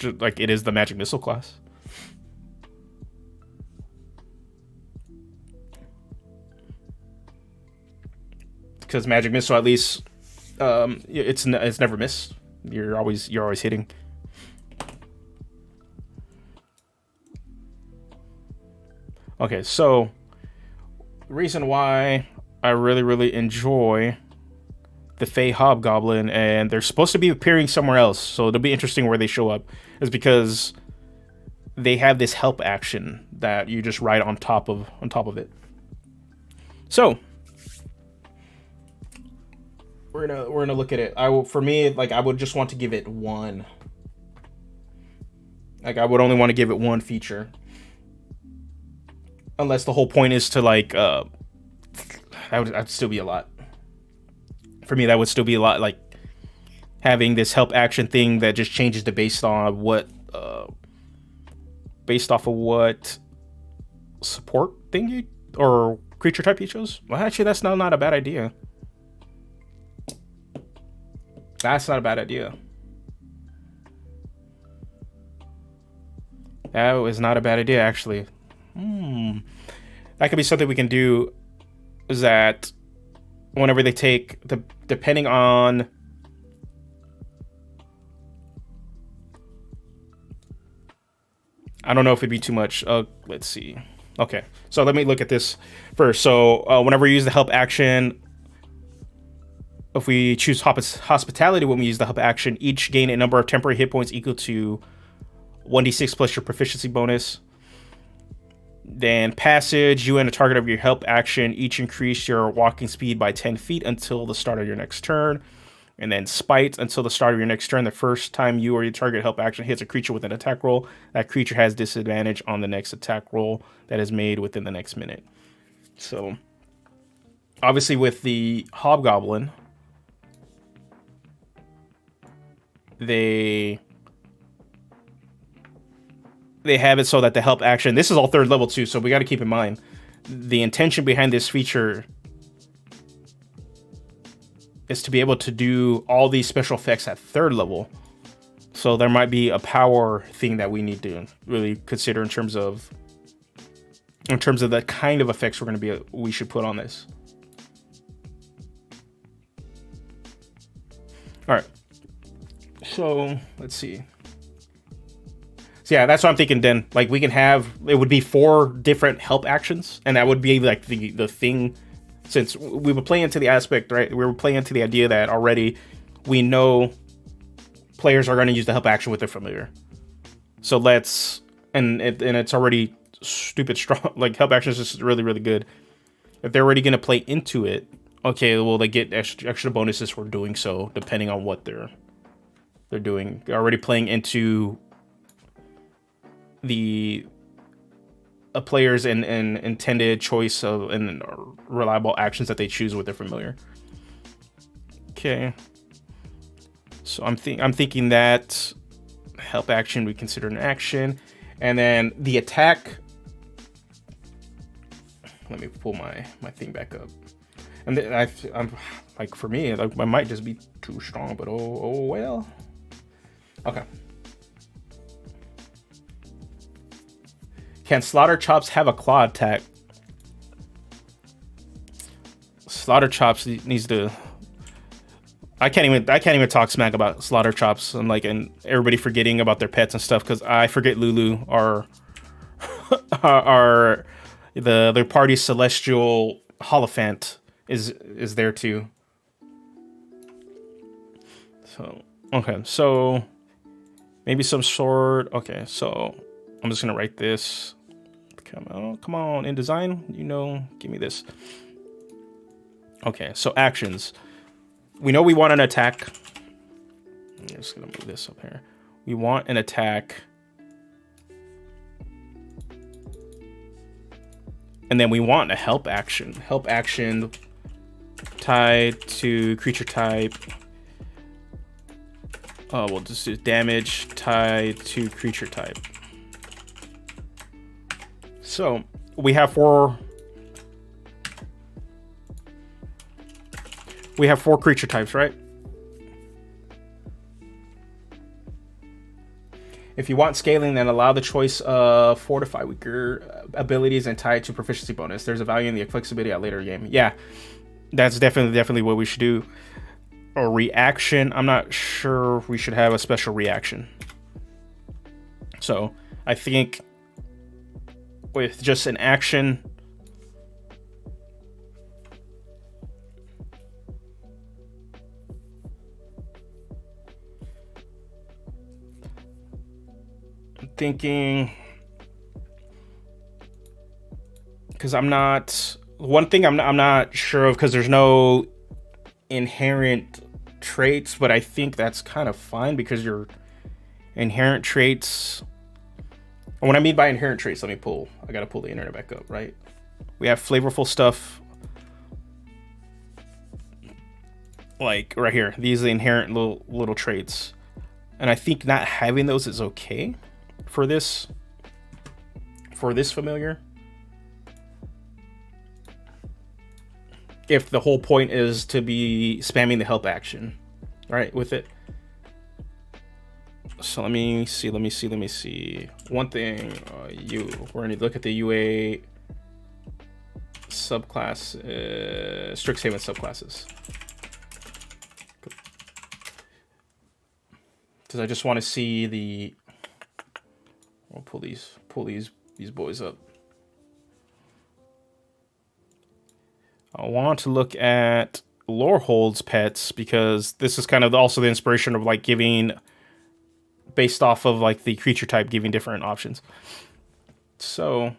it is the Magic Missile class. Because Magic Missile, at least, it's never missed. You're always hitting. Okay, so the reason why I really, really enjoy the Fey Hobgoblin, and they're supposed to be appearing somewhere else, so it'll be interesting where they show up, is because they have this help action that you just ride on top of it. So we're gonna look at it. I would just want to give it one. I would only want to give it one feature, unless the whole point is to that'd still be a lot. For me, that would still be a lot, like having this help action thing that just changes based off of what support thing or creature type you chose. Well, actually, that's not a bad idea. That's not a bad idea. That was not a bad idea, actually. That could be something we can do, is that whenever they take depending on I don't know if it'd be too much. Let's see. Okay, so let me look at this first. So whenever you use the help action, if we choose hospitality when we use the help action, each gain a number of temporary hit points equal to 1d6 plus your proficiency bonus. Then passage, you and a target of your help action each increase your walking speed by 10 feet until the start of your next turn. And then spite, until the start of your next turn, the first time you or your target help action hits a creature with an attack roll, that creature has disadvantage on the next attack roll that is made within the next minute. So obviously with the Hobgoblin, they have it so that the help action, this is all third level too, so we got to keep in mind the intention behind this feature is to be able to do all these special effects at third level. So there might be a power thing that we need to really consider in terms of the kind of effects we should put on this. All right. So let's see. So yeah, that's what I'm thinking, then. Like, we can have, it would be 4 different help actions, and that would be like the thing, since we would play into the aspect, right? We were playing into the idea that already we know players are going to use the help action with their familiar. So and it's already stupid strong. Like, help action is just really, really good. If they're already going to play into it, okay, well, they get extra bonuses for doing so, depending on what they're doing. They're already playing into the a player's and intended choice of and reliable actions that they choose with their familiar. Okay. So I'm thinking that help action we consider an action, and then the attack. Let me pull my thing back up. And I'm like, for me, like, I might just be too strong, but oh well. Okay. Can Slaughter Chops have a claw attack? Slaughter Chops needs to. I can't even talk smack about Slaughter Chops. And everybody forgetting about their pets and stuff, because I forget Lulu our their party's celestial Holophant is there too. So okay, so maybe some sort. Okay, so I'm just gonna write this. Come on, InDesign, give me this. Okay, so actions. We know we want an attack. I'm just gonna move this up here. We want an attack. And then we want a help action. Help action tied to creature type. We'll just do damage tied to creature type. So we have four creature types, right? If you want scaling, then allow the choice of 4 to 5 weaker abilities and tie it to proficiency bonus. There's a value in the flexibility at later game. Yeah, that's definitely what we should do. A reaction. I'm not sure we should have a special reaction. So I think with just an action. Thinking, because I'm not sure of, because there's no inherent traits, but I think that's kind of fine, because your inherent traits, and what I mean by inherent traits, I gotta pull the internet back up, right? We have flavorful stuff like right here. These are the inherent little traits, and I think not having those is okay for this familiar, if the whole point is to be spamming the help action, right, with it. So let me see. One thing, we're gonna look at the UA subclass, Strixhaven subclasses, because I just want to see the. We'll pull these boys up. I want to look at Lorehold's pets, because this is kind of also the inspiration of like giving, based off of like the creature type, giving different options. So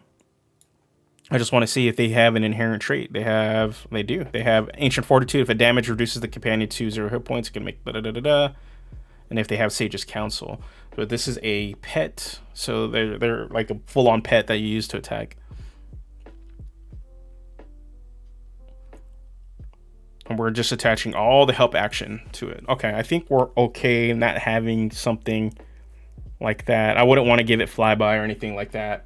I just want to see if they have an inherent trait. They do. They have Ancient Fortitude. If a damage reduces the companion to 0 hit points, it can make da-da-da-da-da. And if they have Sage's Counsel. But this is a pet, so they're like a full-on pet that you use to attack. And we're just attaching all the help action to it. Okay, I think we're okay not having something like that. I wouldn't want to give it flyby or anything like that.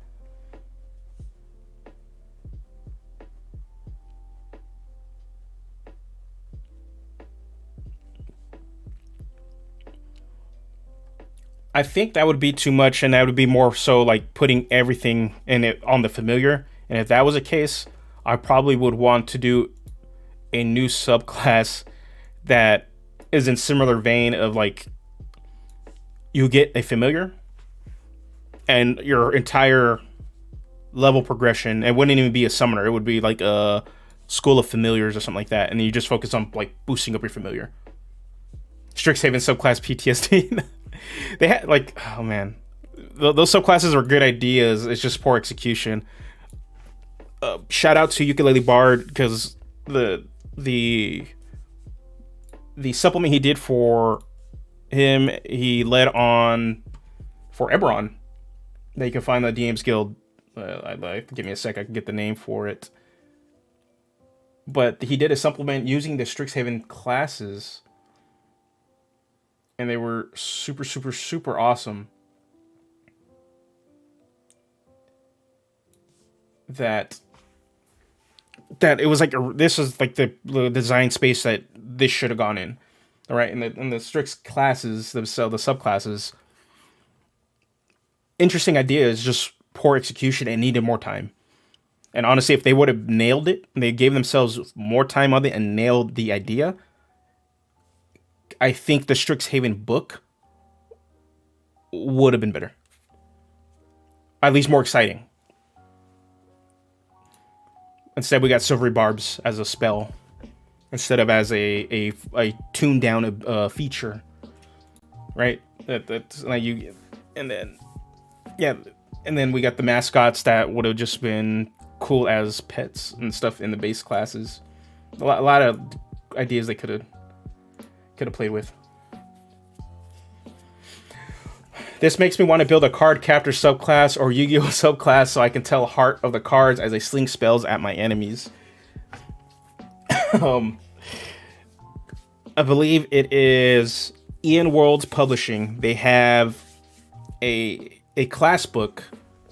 I think that would be too much, and that would be more so like putting everything in it on the familiar. And if that was the case, I probably would want to do a new subclass that is in similar vein of like, you get a familiar and your entire level progression, it wouldn't even be a summoner, it would be like a school of familiars or something like that, and you just focus on like boosting up your familiar. Strixhaven subclass PTSD. They had like, oh man, those subclasses are good ideas, it's just poor execution. Shout out to Ukulele Bard, because the supplement he did for him, he led on for Eberron, that you can find the DM's Guild I'd like, give me a sec, I can get the name for it. But he did a supplement using the Strixhaven classes, and they were super, super, super awesome. That it was like this is like the design space that this should have gone in, all right. And the Strix classes themselves, the subclasses, interesting ideas, just poor execution and needed more time. And honestly, if they would have nailed it, they gave themselves more time on it and nailed the idea, I think the Strixhaven book would have been better. At least more exciting. Instead, we got Silvery Barbs as a spell instead of as a tuned down feature, right? That's like you, and then yeah, and then we got the mascots that would have just been cool as pets and stuff in the base classes. A lot of ideas they could have played with. This makes me want to build a card captor subclass or Yu-Gi-Oh subclass so I can tell heart of the cards as I sling spells at my enemies. I believe it is Ian Worlds Publishing. They have a class book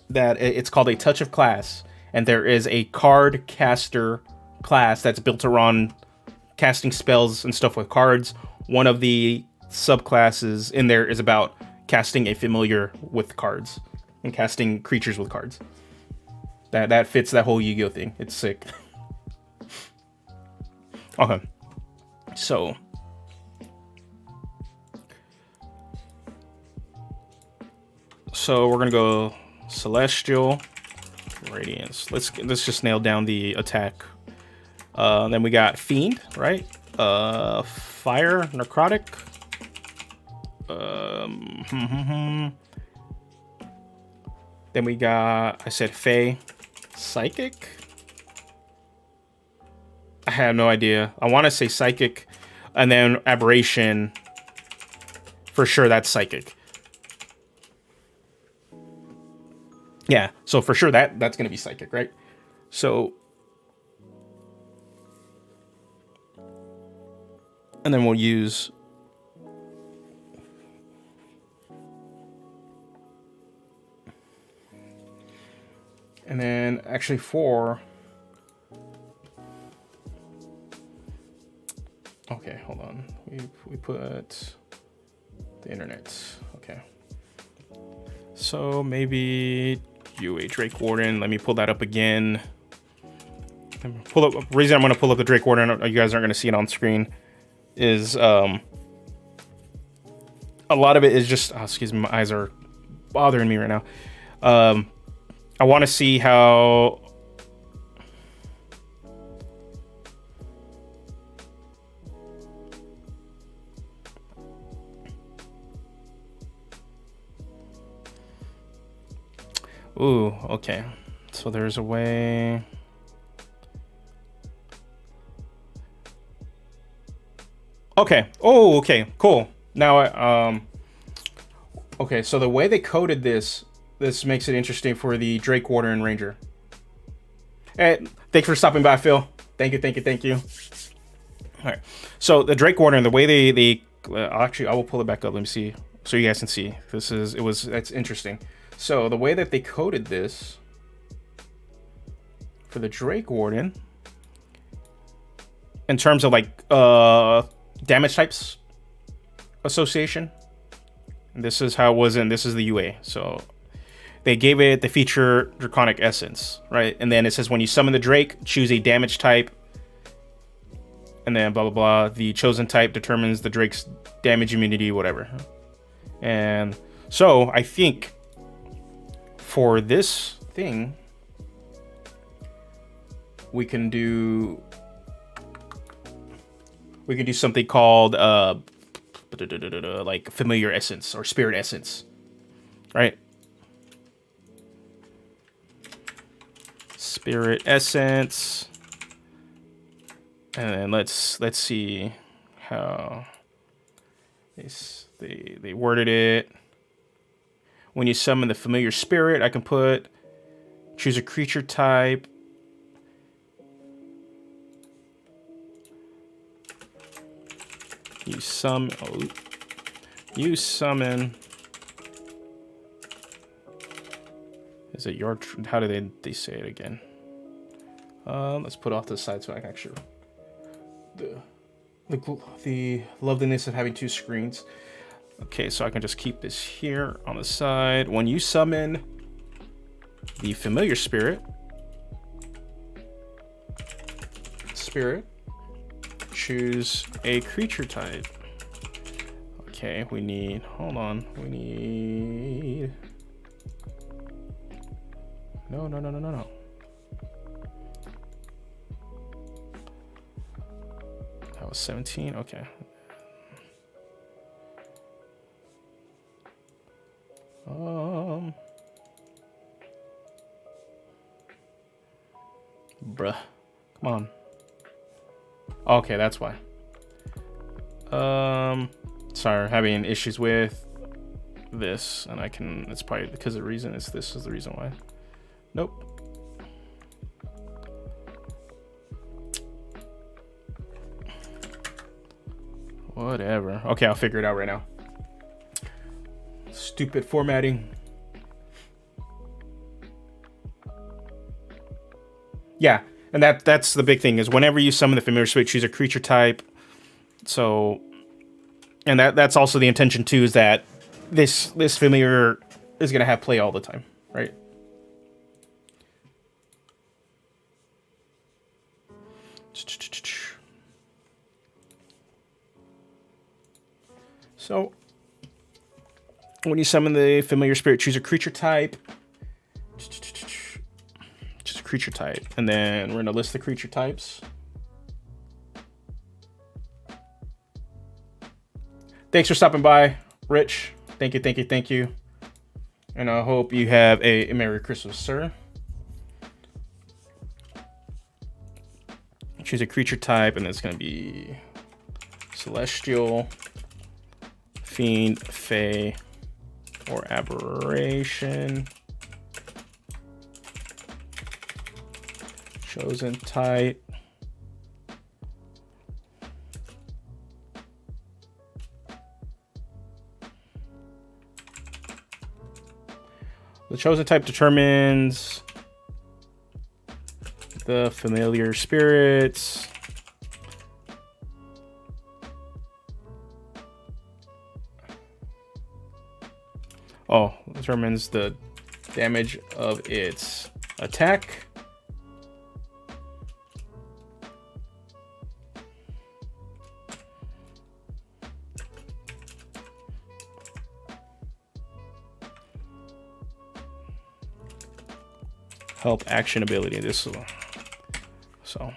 that it's called A Touch of Class, and there is a card caster class that's built around casting spells and stuff with cards. One of the subclasses in there is about casting a familiar with cards and casting creatures with cards. That fits that whole Yu-Gi-Oh thing. It's sick. Okay, so we're gonna go Celestial Radiance. Let's just nail down the attack. Then we got Fiend, right? Fire, Necrotic. Then we got, I said Fey, Psychic. I have no idea. I want to say Psychic, and then Aberration. For sure, that's Psychic. Yeah, so for sure that's gonna be Psychic, right? So, and then we'll use. And then actually okay, hold on. We put the internet. Okay. So maybe UA Drake Warden. Let me pull that up again. Reason I'm gonna pull up the Drake Warden, you guys aren't gonna see it on screen, is a lot of it is just excuse me, my eyes are bothering me right now. I want to see how ooh, okay. So there's a way. Okay. Oh, okay. Cool. Now okay, so the way they coded this makes it interesting for the Drake Warden and Ranger. Hey, thanks for stopping by, Phil. Thank you. All right. So the Drake Warden, the way they actually, I will pull it back up. Let me see, so you guys can see. That's interesting. So the way that they coded this for the Drake Warden, in terms of like damage types association, this is how it was, and this is the UA. So they gave it the feature Draconic Essence, right? And then it says when you summon the Drake, choose a damage type, and then blah blah blah. The chosen type determines the Drake's damage immunity, whatever. And so I think for this thing, we can do something called like Familiar Essence or Spirit Essence, right? Spirit Essence, and then let's see how they worded it. When you summon the familiar spirit, I can put Choose a creature type. You summon. Oh, you summon. Is it your? How do they say it again? Let's put it off to the side so I can actually. The loveliness of having two screens. Okay, so I can just keep this here on the side. When you summon the familiar spirit, choose a creature type. Okay, we need, hold on, we need, no. That was 17, okay. Bruh, come on. Okay, that's why. Sorry, having issues with this, and I can. It's probably because the reason is this is the reason why. Nope. Whatever. Okay, I'll figure it out right now. Stupid formatting. Yeah, and that's the big thing is whenever you summon the familiar spirit, choose a creature type. So, and that's also the intention too, is that this familiar is gonna have play all the time, right? So, when you summon the familiar spirit, choose a creature type. Choose a creature type, and then we're gonna list the creature types. Thanks for stopping by, Rich. Thank you. And I hope you have a Merry Christmas, sir. Choose a creature type, and it's gonna be Celestial, Fiend, Fey, or Aberration. Chosen type. The chosen type determines the familiar spirits. Oh, determines the damage of its attack. Help action ability. This one. So.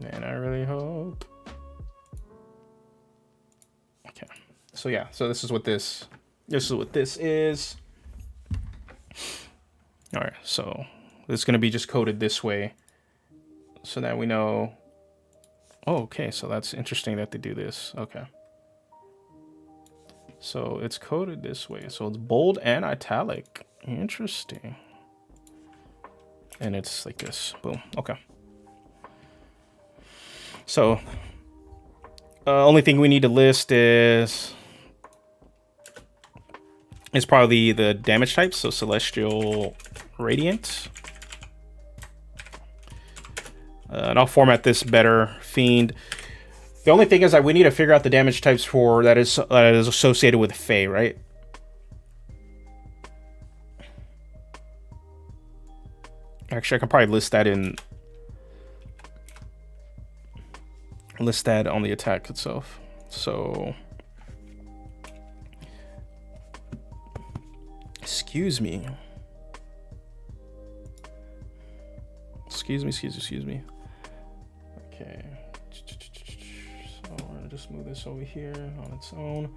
Man, I really hope. Okay. So yeah. So this is what this is. All right. So this is going to be just coded this way, so that we know. Oh, okay. So that's interesting that they do this. Okay. So it's coded this way. So it's bold and italic. Interesting. And it's like this. Boom. Okay. So only thing we need to list is probably the damage types. So Celestial, Radiant. And I'll format this better. Fiend. The only thing is that we need to figure out the damage types for that is associated with Fey, right? Actually, I can probably list that on the attack itself. So, excuse me. Okay. So just move this over here on its own.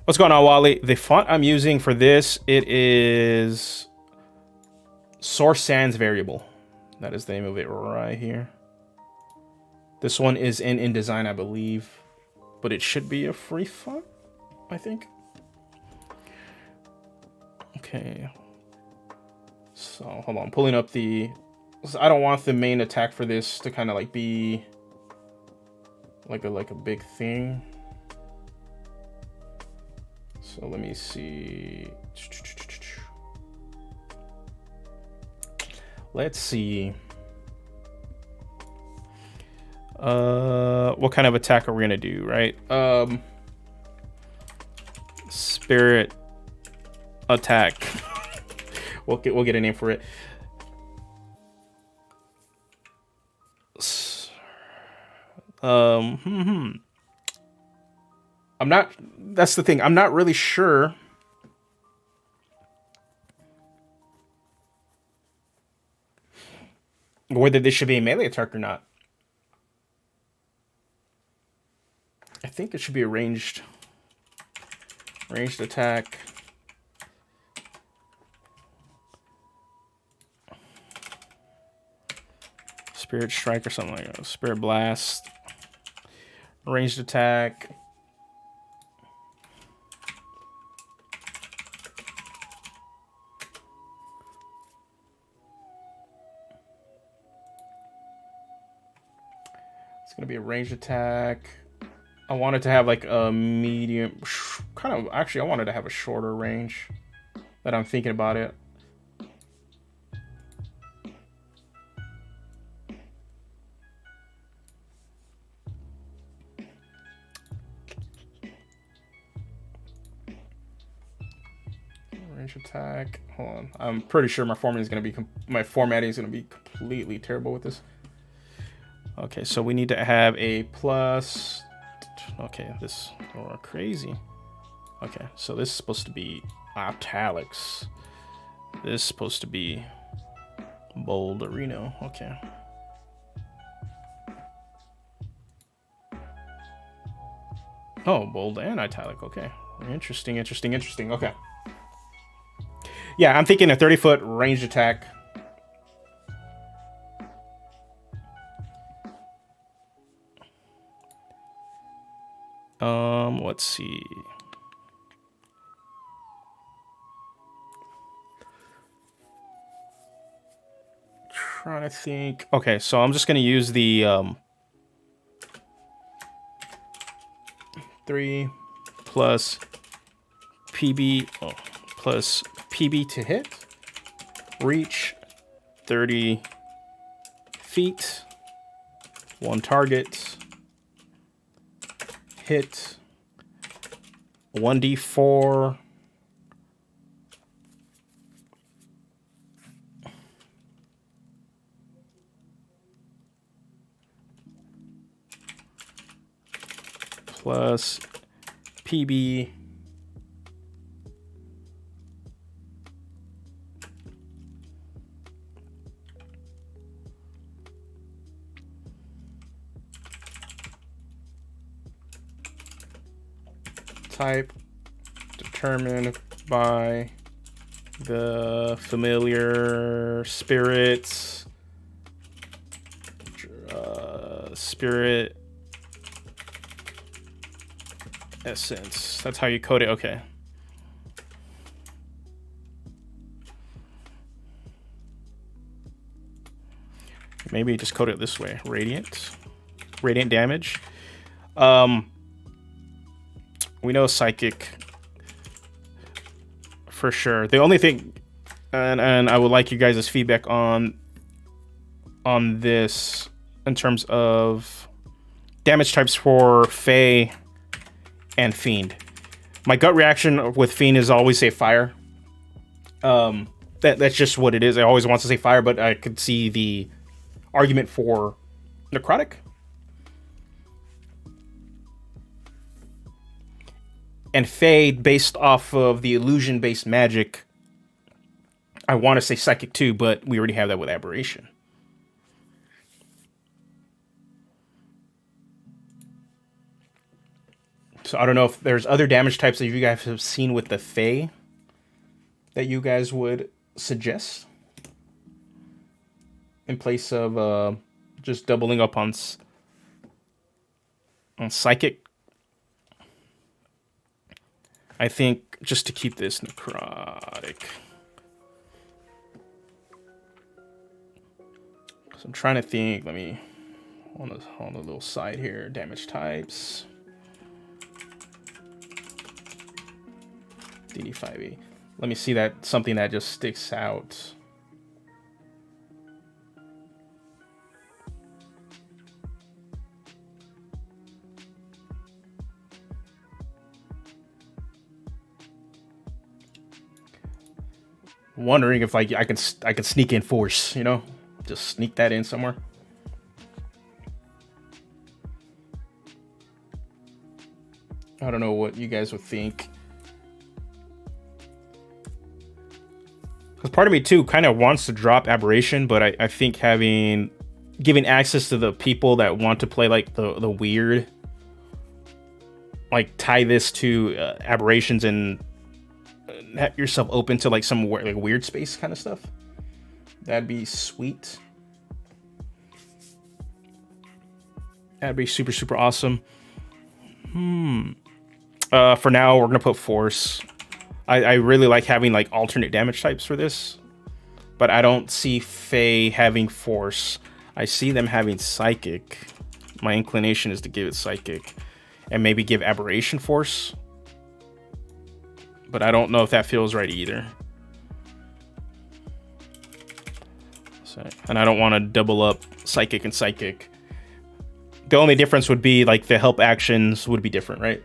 What's going on, Wally? The font I'm using for this, it is Source Sans Variable. That is the name of it right here. This one is in InDesign, I believe, but it should be a free font, I think. Okay. So hold on, pulling up the. I don't want the main attack for this to kind of like be like a big thing. So let me see. Let's see. What kind of attack are we gonna do, right? Spirit attack. we'll get a name for it. I'm not. That's the thing. I'm not really sure. Whether this should be a melee attack or not. I think it should be a ranged attack. Spirit strike or something like that. Spirit blast. Ranged attack. It's gonna be a ranged attack. I wanted to have like a medium, kind of, actually I wanted to have a shorter range that I'm thinking about it. Range attack, hold on. I'm pretty sure my formatting is going to be completely terrible with this. Okay, so we need to have a plus. Okay, this crazy. Okay, so this is supposed to be italics. This is supposed to be bolderino. Okay. Oh, bold and italic. Okay, interesting. Okay. Yeah, I'm thinking a 30-foot ranged attack. Let's see. Trying to think. Okay, so I'm just gonna use the 3 plus PB plus PB to hit. Reach 30 feet. 1 target. Hit 1d4. Plus PB. Type determined by the familiar spirits. Spirit essence. That's how you code it. Okay. Maybe just code it this way. Radiant damage. We know psychic for sure. The only thing, and I would like you guys' feedback on this in terms of damage types for Fae and Fiend. My gut reaction with Fiend is always say fire. That's just what it is. I always want to say fire, but I could see the argument for necrotic. And Fae, based off of the illusion-based magic, I want to say psychic too, but we already have that with aberration. So I don't know if there's other damage types that you guys have seen with the Fae that you guys would suggest in place of just doubling up on psychic. I think just to keep this necrotic. So I'm trying to think. Let me on the little side here. Damage types. DD5E. Let me see that something that just sticks out. Wondering if like I can sneak in force, you know, just sneak that in somewhere. I don't know what you guys would think. Because part of me too kind of wants to drop aberration, but I think giving access to the people that want to play like the weird, like tie this to aberrations and have yourself open to like some like weird space kind of stuff. That'd be sweet. That'd be super, super awesome. For now, we're gonna put force. I really like having like alternate damage types for this, but I don't see Fae having force. I see them having psychic. My inclination is to give it psychic and maybe give aberration force, but I don't know if that feels right either. So, and I don't want to double up psychic and psychic. The only difference would be like the help actions would be different, right?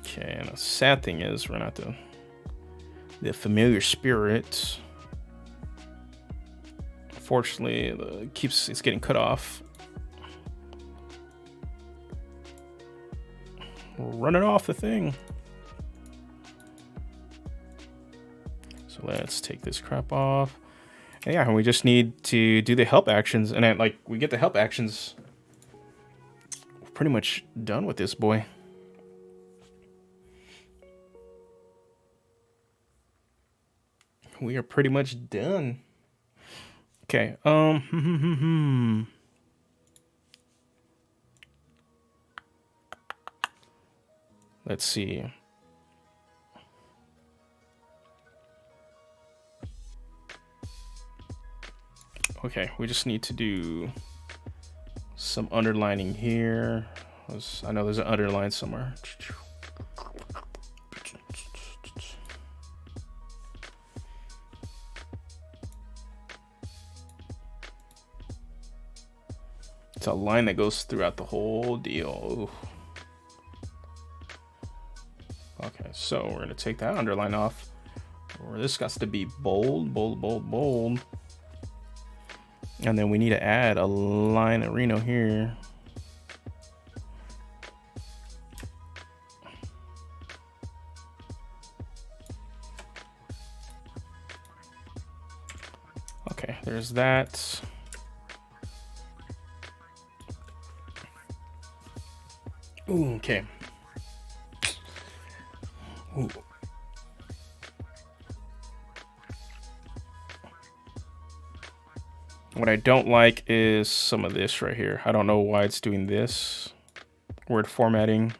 Okay, and the sad thing is we're not the familiar spirit. Unfortunately, it's getting cut off. We're running off the thing. So let's take this crap off. And yeah, we just need to do the help actions, and then like we get the help actions. We're pretty much done with this boy. We are pretty much done. Okay. Let's see. Okay, we just need to do some underlining here. I know there's an underline somewhere. It's a line that goes throughout the whole deal. Ooh. Okay, so we're gonna take that underline off. Or this got to be bold, bold, bold, bold. And then we need to add a line of Reno here. Okay, there's that. Ooh, okay. Ooh. What I don't like is some of this right here. I don't know why it's doing this. Word formatting.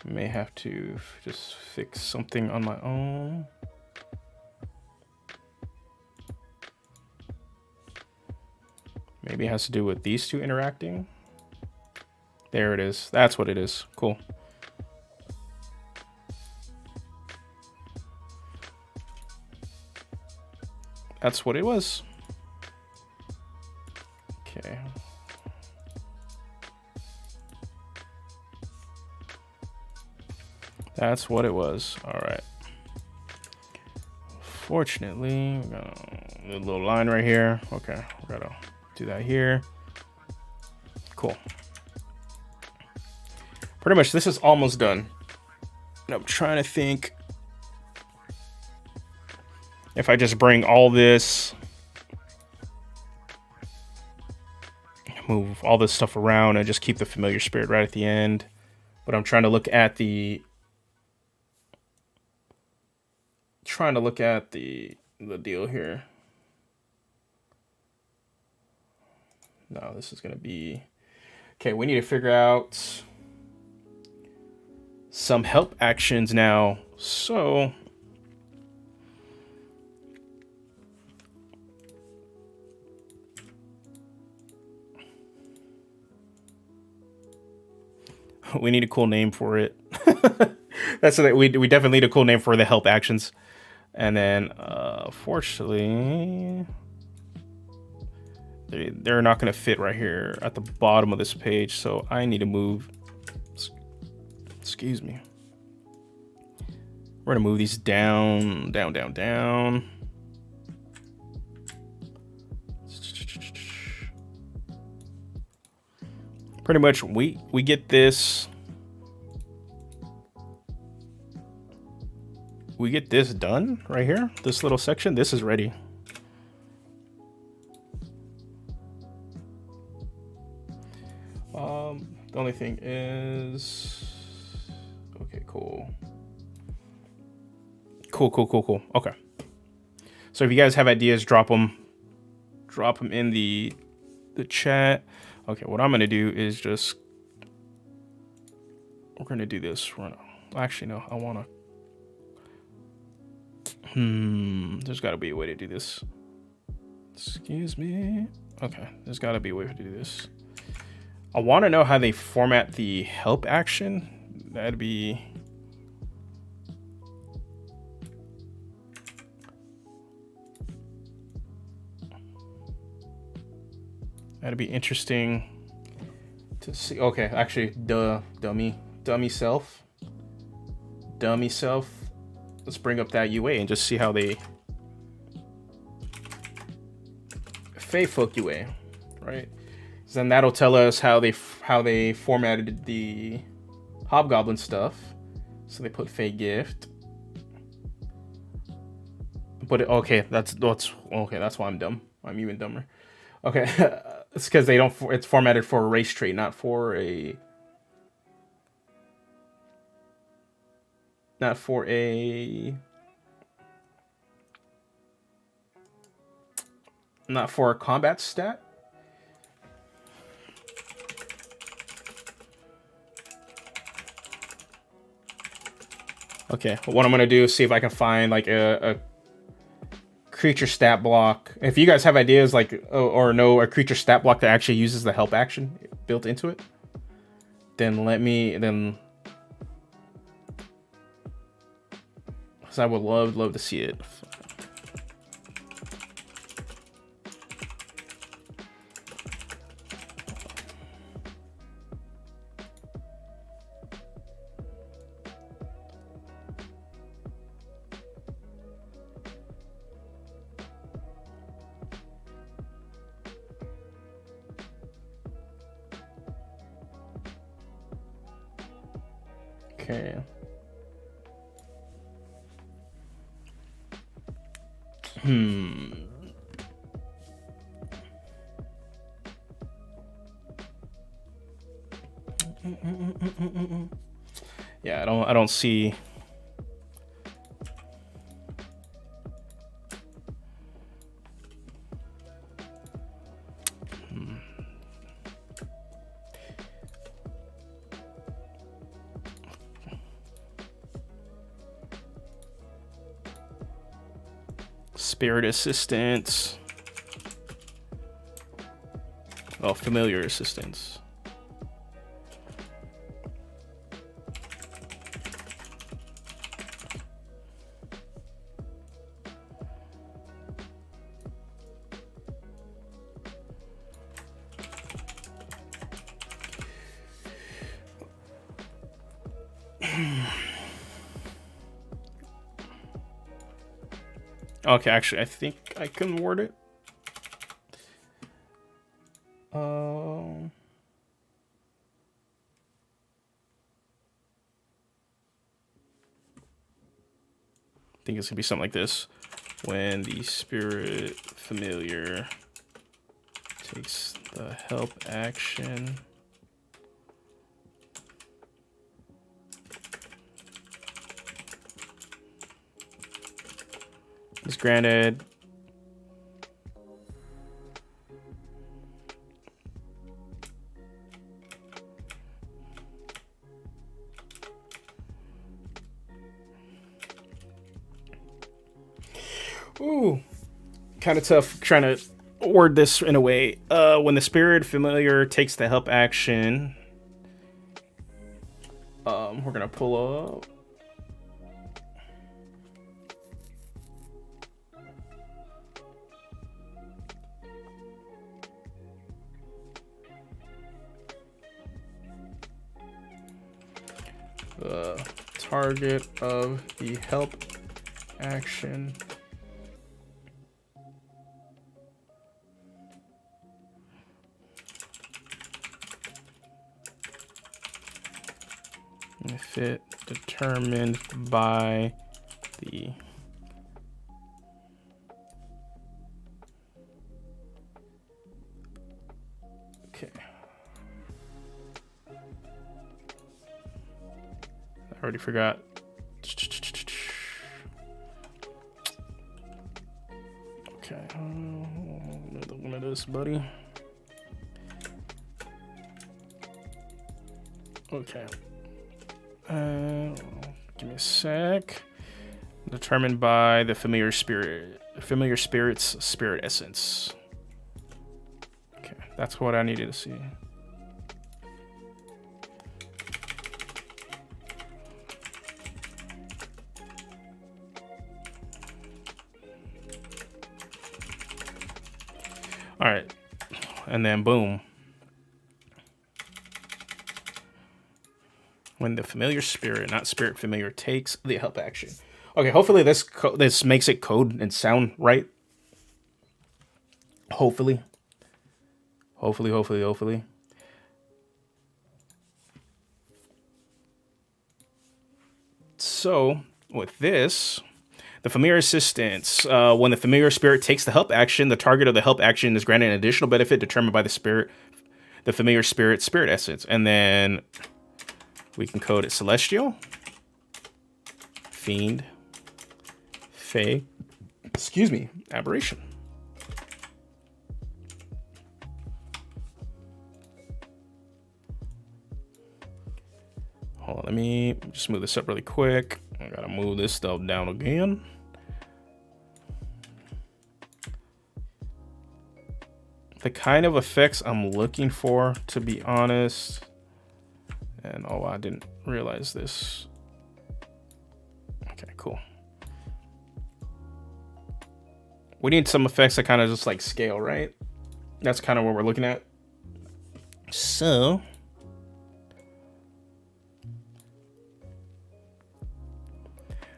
May have to just fix something on my own. Maybe it has to do with these two interacting. There it is. That's what it is. Cool. That's what it was. Okay. That's what it was. All right. Fortunately, we got a little line right here. Okay, we gotta do that here. Cool. Pretty much this is almost done. And I'm trying to think if I just bring all this, move all this stuff around and just keep the familiar spirit right at the end. But I'm trying to look at the deal here. No, this is gonna be Okay, we need to figure out some help actions now. So we need a cool name for it. That's what we definitely need a cool name for the help actions. And then fortunately they're not going to fit right here at the bottom of this page, so I need to move. Excuse me. We're going to move these down, down, down, down. Pretty much we get this. We get this done right here. This little section, this is ready. The only thing is, okay, cool. Cool. Okay. So if you guys have ideas, drop them in the chat. Okay, what I'm gonna do is just, we're gonna do this. Actually, no, I wanna. There's gotta be a way to do this. Excuse me. Okay, there's gotta be a way to do this. I want to know how they format the help action. That'd be interesting to see. Okay, actually, dummy self. Let's bring up that UA and just see how they folk UA, right? Then that'll tell us how they formatted the Hobgoblin stuff. So they put Fey Gift. But okay, that's why I'm dumb. I'm even dumber. Okay, it's because they don't. It's formatted for a race trait, not for a. Not for a combat stat. Okay, what I'm gonna do is see if I can find like a creature stat block. If you guys have ideas like or know a creature stat block that actually uses the help action built into it, then let me because I would love to see it. Okay. Yeah, I don't see. Spirit assistance. Oh, familiar assistance. Okay, actually, I think I can word it. I think it's gonna be something like this. When the spirit familiar takes the help action, is granted Ooh, kind of tough trying to word this in a way. When the spirit familiar takes the help action, we're gonna pull up. The target of the help action if it determined by the okay. I already forgot. Okay, look at this, buddy. Okay. Give me a sec. Determined by the familiar spirit's spirit essence. Okay, that's what I needed to see. All right, and then boom. When the familiar spirit, not spirit familiar, takes the help action. Okay, hopefully this makes it code and sound right. Hopefully. Hopefully. So, with this, the familiar assistance, when the familiar spirit takes the help action, the target of the help action is granted an additional benefit determined by the familiar spirit's spirit essence. And then we can code it Celestial, Fiend, Fae, Aberration. Hold on, let me just move this up really quick. I gotta move this stuff down again. The kind of effects I'm looking for, to be honest. And oh, I didn't realize this. Okay, cool. We need some effects that kind of just like scale, right? That's kind of what we're looking at. So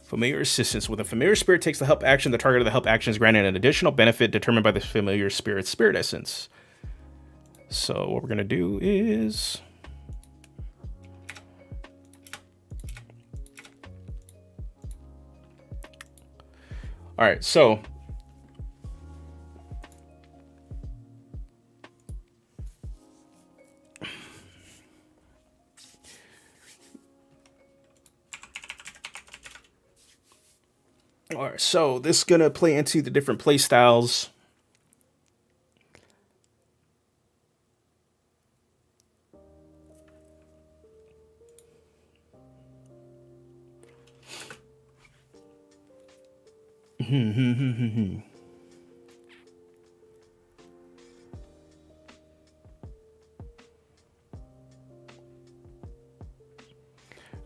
familiar assistance. When the familiar spirit takes the help action, the target of the help action is granted an additional benefit determined by the familiar spirit's spirit essence. So what we're gonna do is all right, so this is gonna play into the different play styles.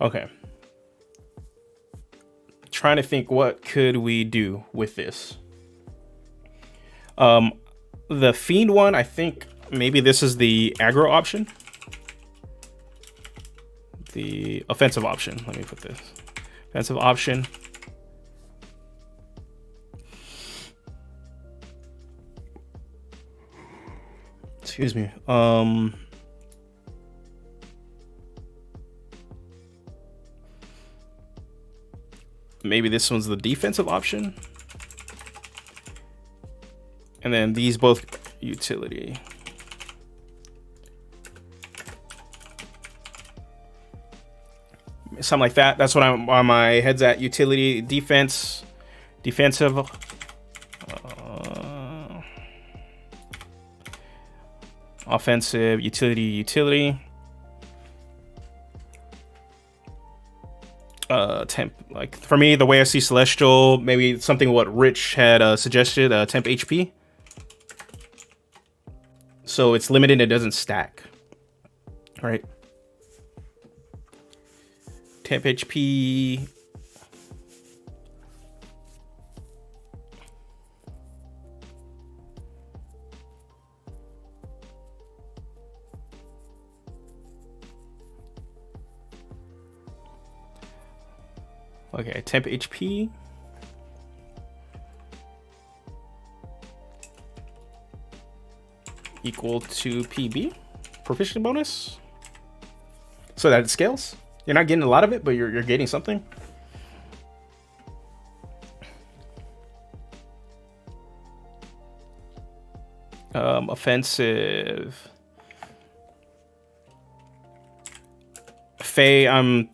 Okay. Trying to think, what could we do with this? The Fiend one, I think maybe this is the aggro option. The offensive option. Let me put this. Offensive option. Excuse me. Maybe this one's the defensive option. And then these both utility. Something like that. That's what I'm on my head's at. Utility, defense, defensive. Offensive, utility. temp. Like for me, the way I see Celestial, maybe something what Rich had suggested, temp HP. So it's limited, it doesn't stack. Right? Temp HP. Okay, temp HP. Equal to PB. Proficiency bonus. So that it scales. You're not getting a lot of it, but you're getting something. Offensive. Faye, I'm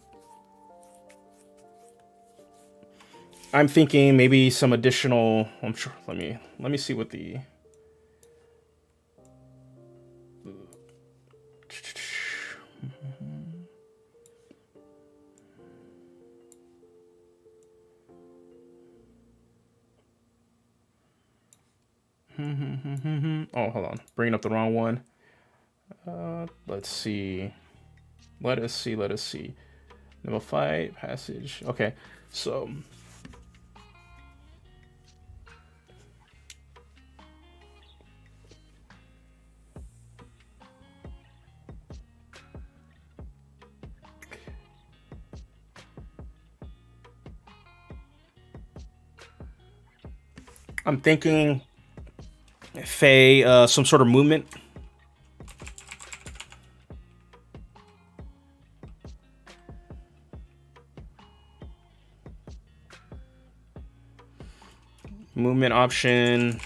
thinking maybe some additional. I'm sure. Let me see what the. Oh, hold on. Bringing up the wrong one. Let's see. Let us see. Level fight passage. Okay, so. I'm thinking Faye, some sort of movement. Movement option.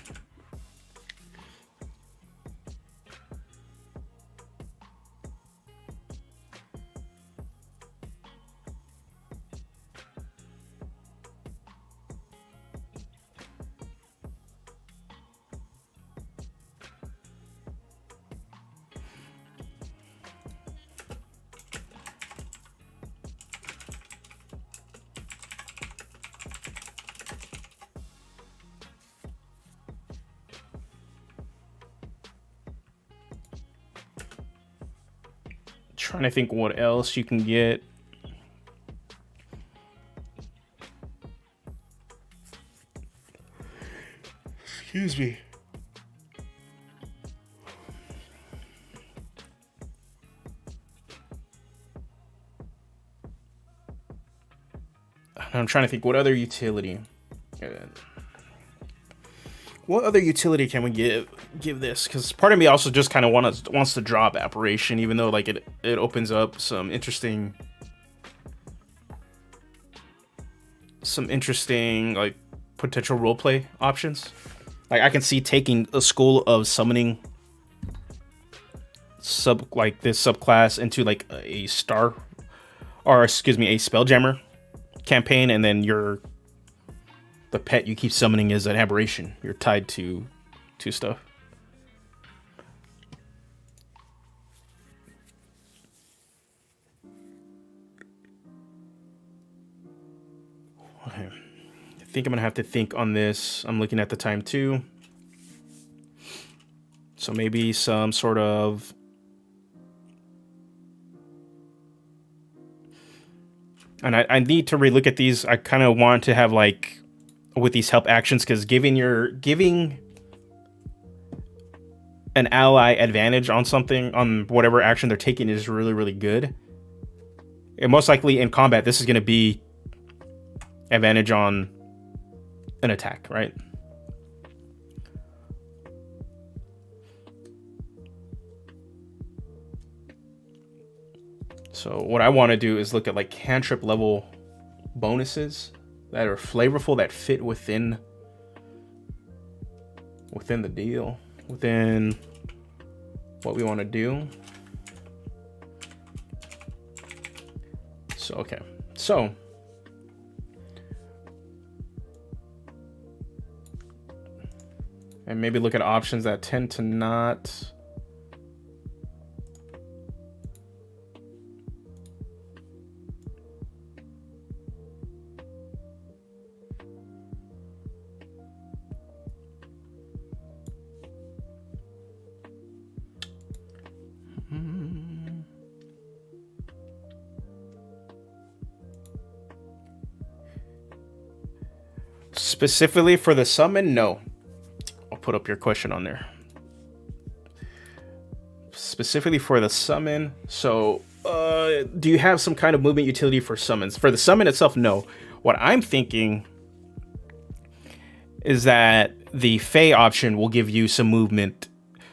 Trying to think what else you can get. Excuse me. I'm trying to think what other utility. What other utility can we give this? Because part of me also just kind of wants to drop Apparition, even though like it opens up some interesting like potential roleplay options. Like I can see taking a school of summoning this subclass into like a star, or excuse me, a Spelljammer campaign, and then the pet you keep summoning is an aberration. You're tied to stuff. Okay. I think I'm gonna have to think on this. I'm looking at the time too. So maybe some sort of and I need to relook at these. I kind of want to have like with these help actions, because giving an ally advantage on something, on whatever action they're taking, is really, really good. And most likely in combat, this is going to be advantage on an attack, right? So what I want to do is look at like cantrip level bonuses that are flavorful, that fit within the deal, within what we want to do. So, okay. So, and maybe look at options that tend to not Specifically for the summon, no. I'll put up your question on there. Specifically for the summon, so do you have some kind of movement utility for summons? For the summon itself, no. What I'm thinking is that the Fae option will give you some movement.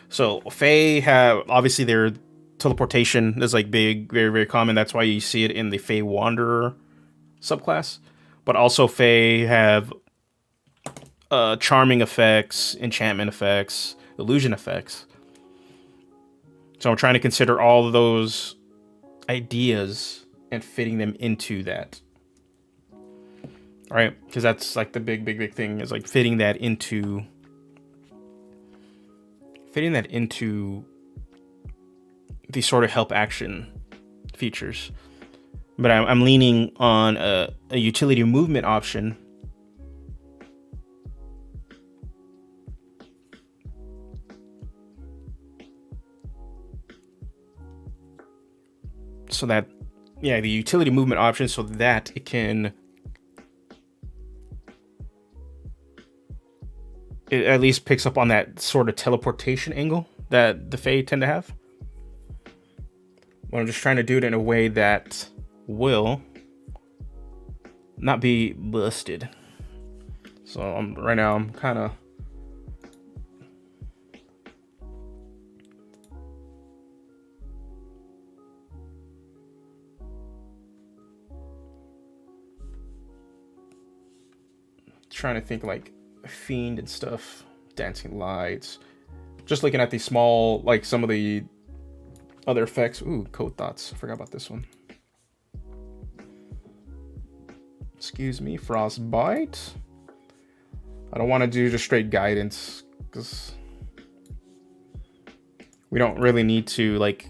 So Fae have, obviously their teleportation is like big, very, very common. That's why you see it in the Fae Wanderer subclass. But also Fae have charming effects, enchantment effects, illusion effects. So I'm trying to consider all of those ideas and fitting them into that. All right, because that's like the big thing is like fitting that into the sort of help action features. But I'm leaning on a utility movement option so that, yeah, the utility movement option so that it can, it at least picks up on that sort of teleportation angle that the Fae tend to have. But I'm just trying to do it in a way that will not be busted. So right now I'm kind of trying to think like Fiend and stuff, dancing lights, just looking at the small, like some of the other effects. Ooh, code thoughts, I forgot about this one. Excuse me, frostbite. I don't want to do just straight guidance because we don't really need to, like,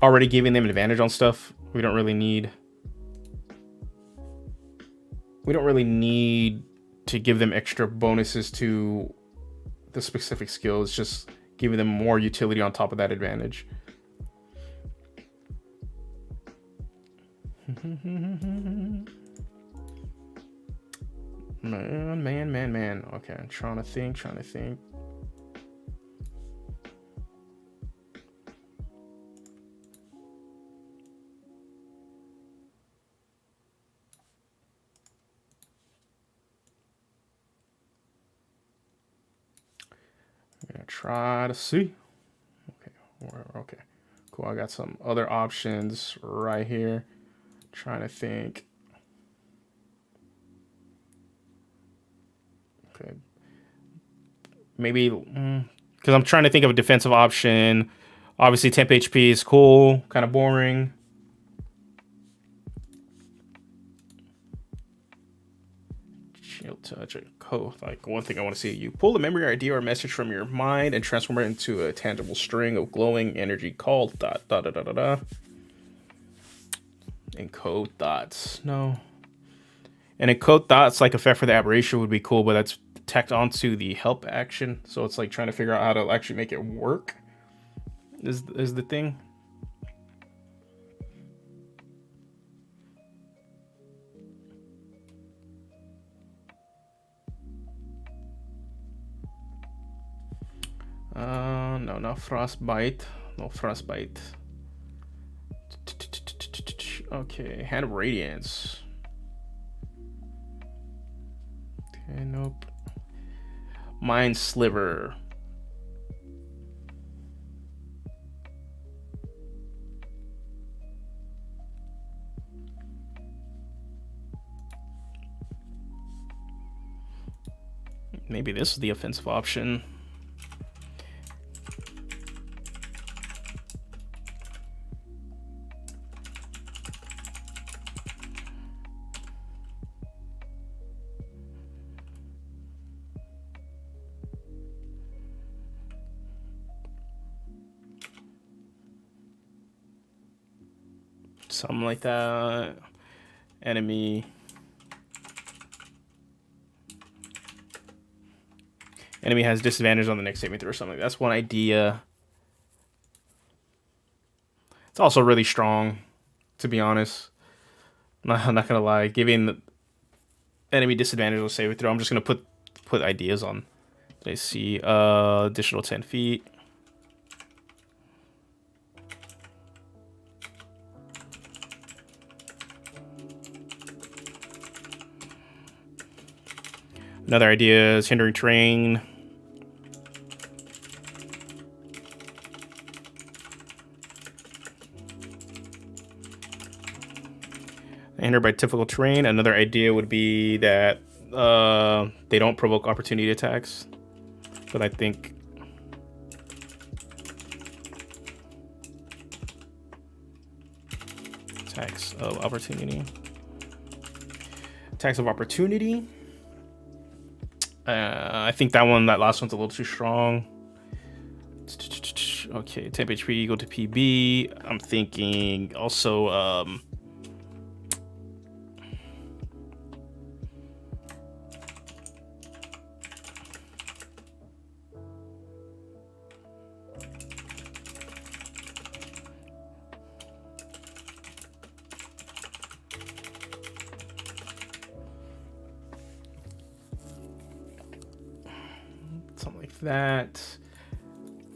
already giving them an advantage on stuff. We don't really need to give them extra bonuses to the specific skills, just giving them more utility on top of that advantage. Man. Okay, I'm trying to think. I'm gonna try to see. Okay, cool. I got some other options right here. Trying to think. Okay, maybe because I'm trying to think of a defensive option. Obviously, temp HP is cool, kind of boring. Shield touch, code. Like one thing I want to see: you pull a memory idea or message from your mind and transform it into a tangible string of glowing energy called dot dot dot dot dot. Encode thoughts, no. And encode thoughts, like effect for the aberration would be cool, but that's tacked onto the help action, so it's like trying to figure out how to actually make it work. Is the thing. No, not frostbite. No frostbite. Okay, hand of radiance. Okay, nope. Mind sliver. Maybe this is the offensive option. Something like that. Enemy has disadvantage on the next saving throw or something. That's one idea. It's also really strong, to be honest. I'm not gonna lie. Giving enemy disadvantage will save throw. I'm just gonna put ideas on. Did I see additional 10 feet? Another idea is hindering terrain. Hindered by difficult terrain. Another idea would be that they don't provoke opportunity attacks. But I think attacks of opportunity. Attacks of opportunity. I think that last one's a little too strong. Okay, temp HP equal to PB. I'm thinking also something like that.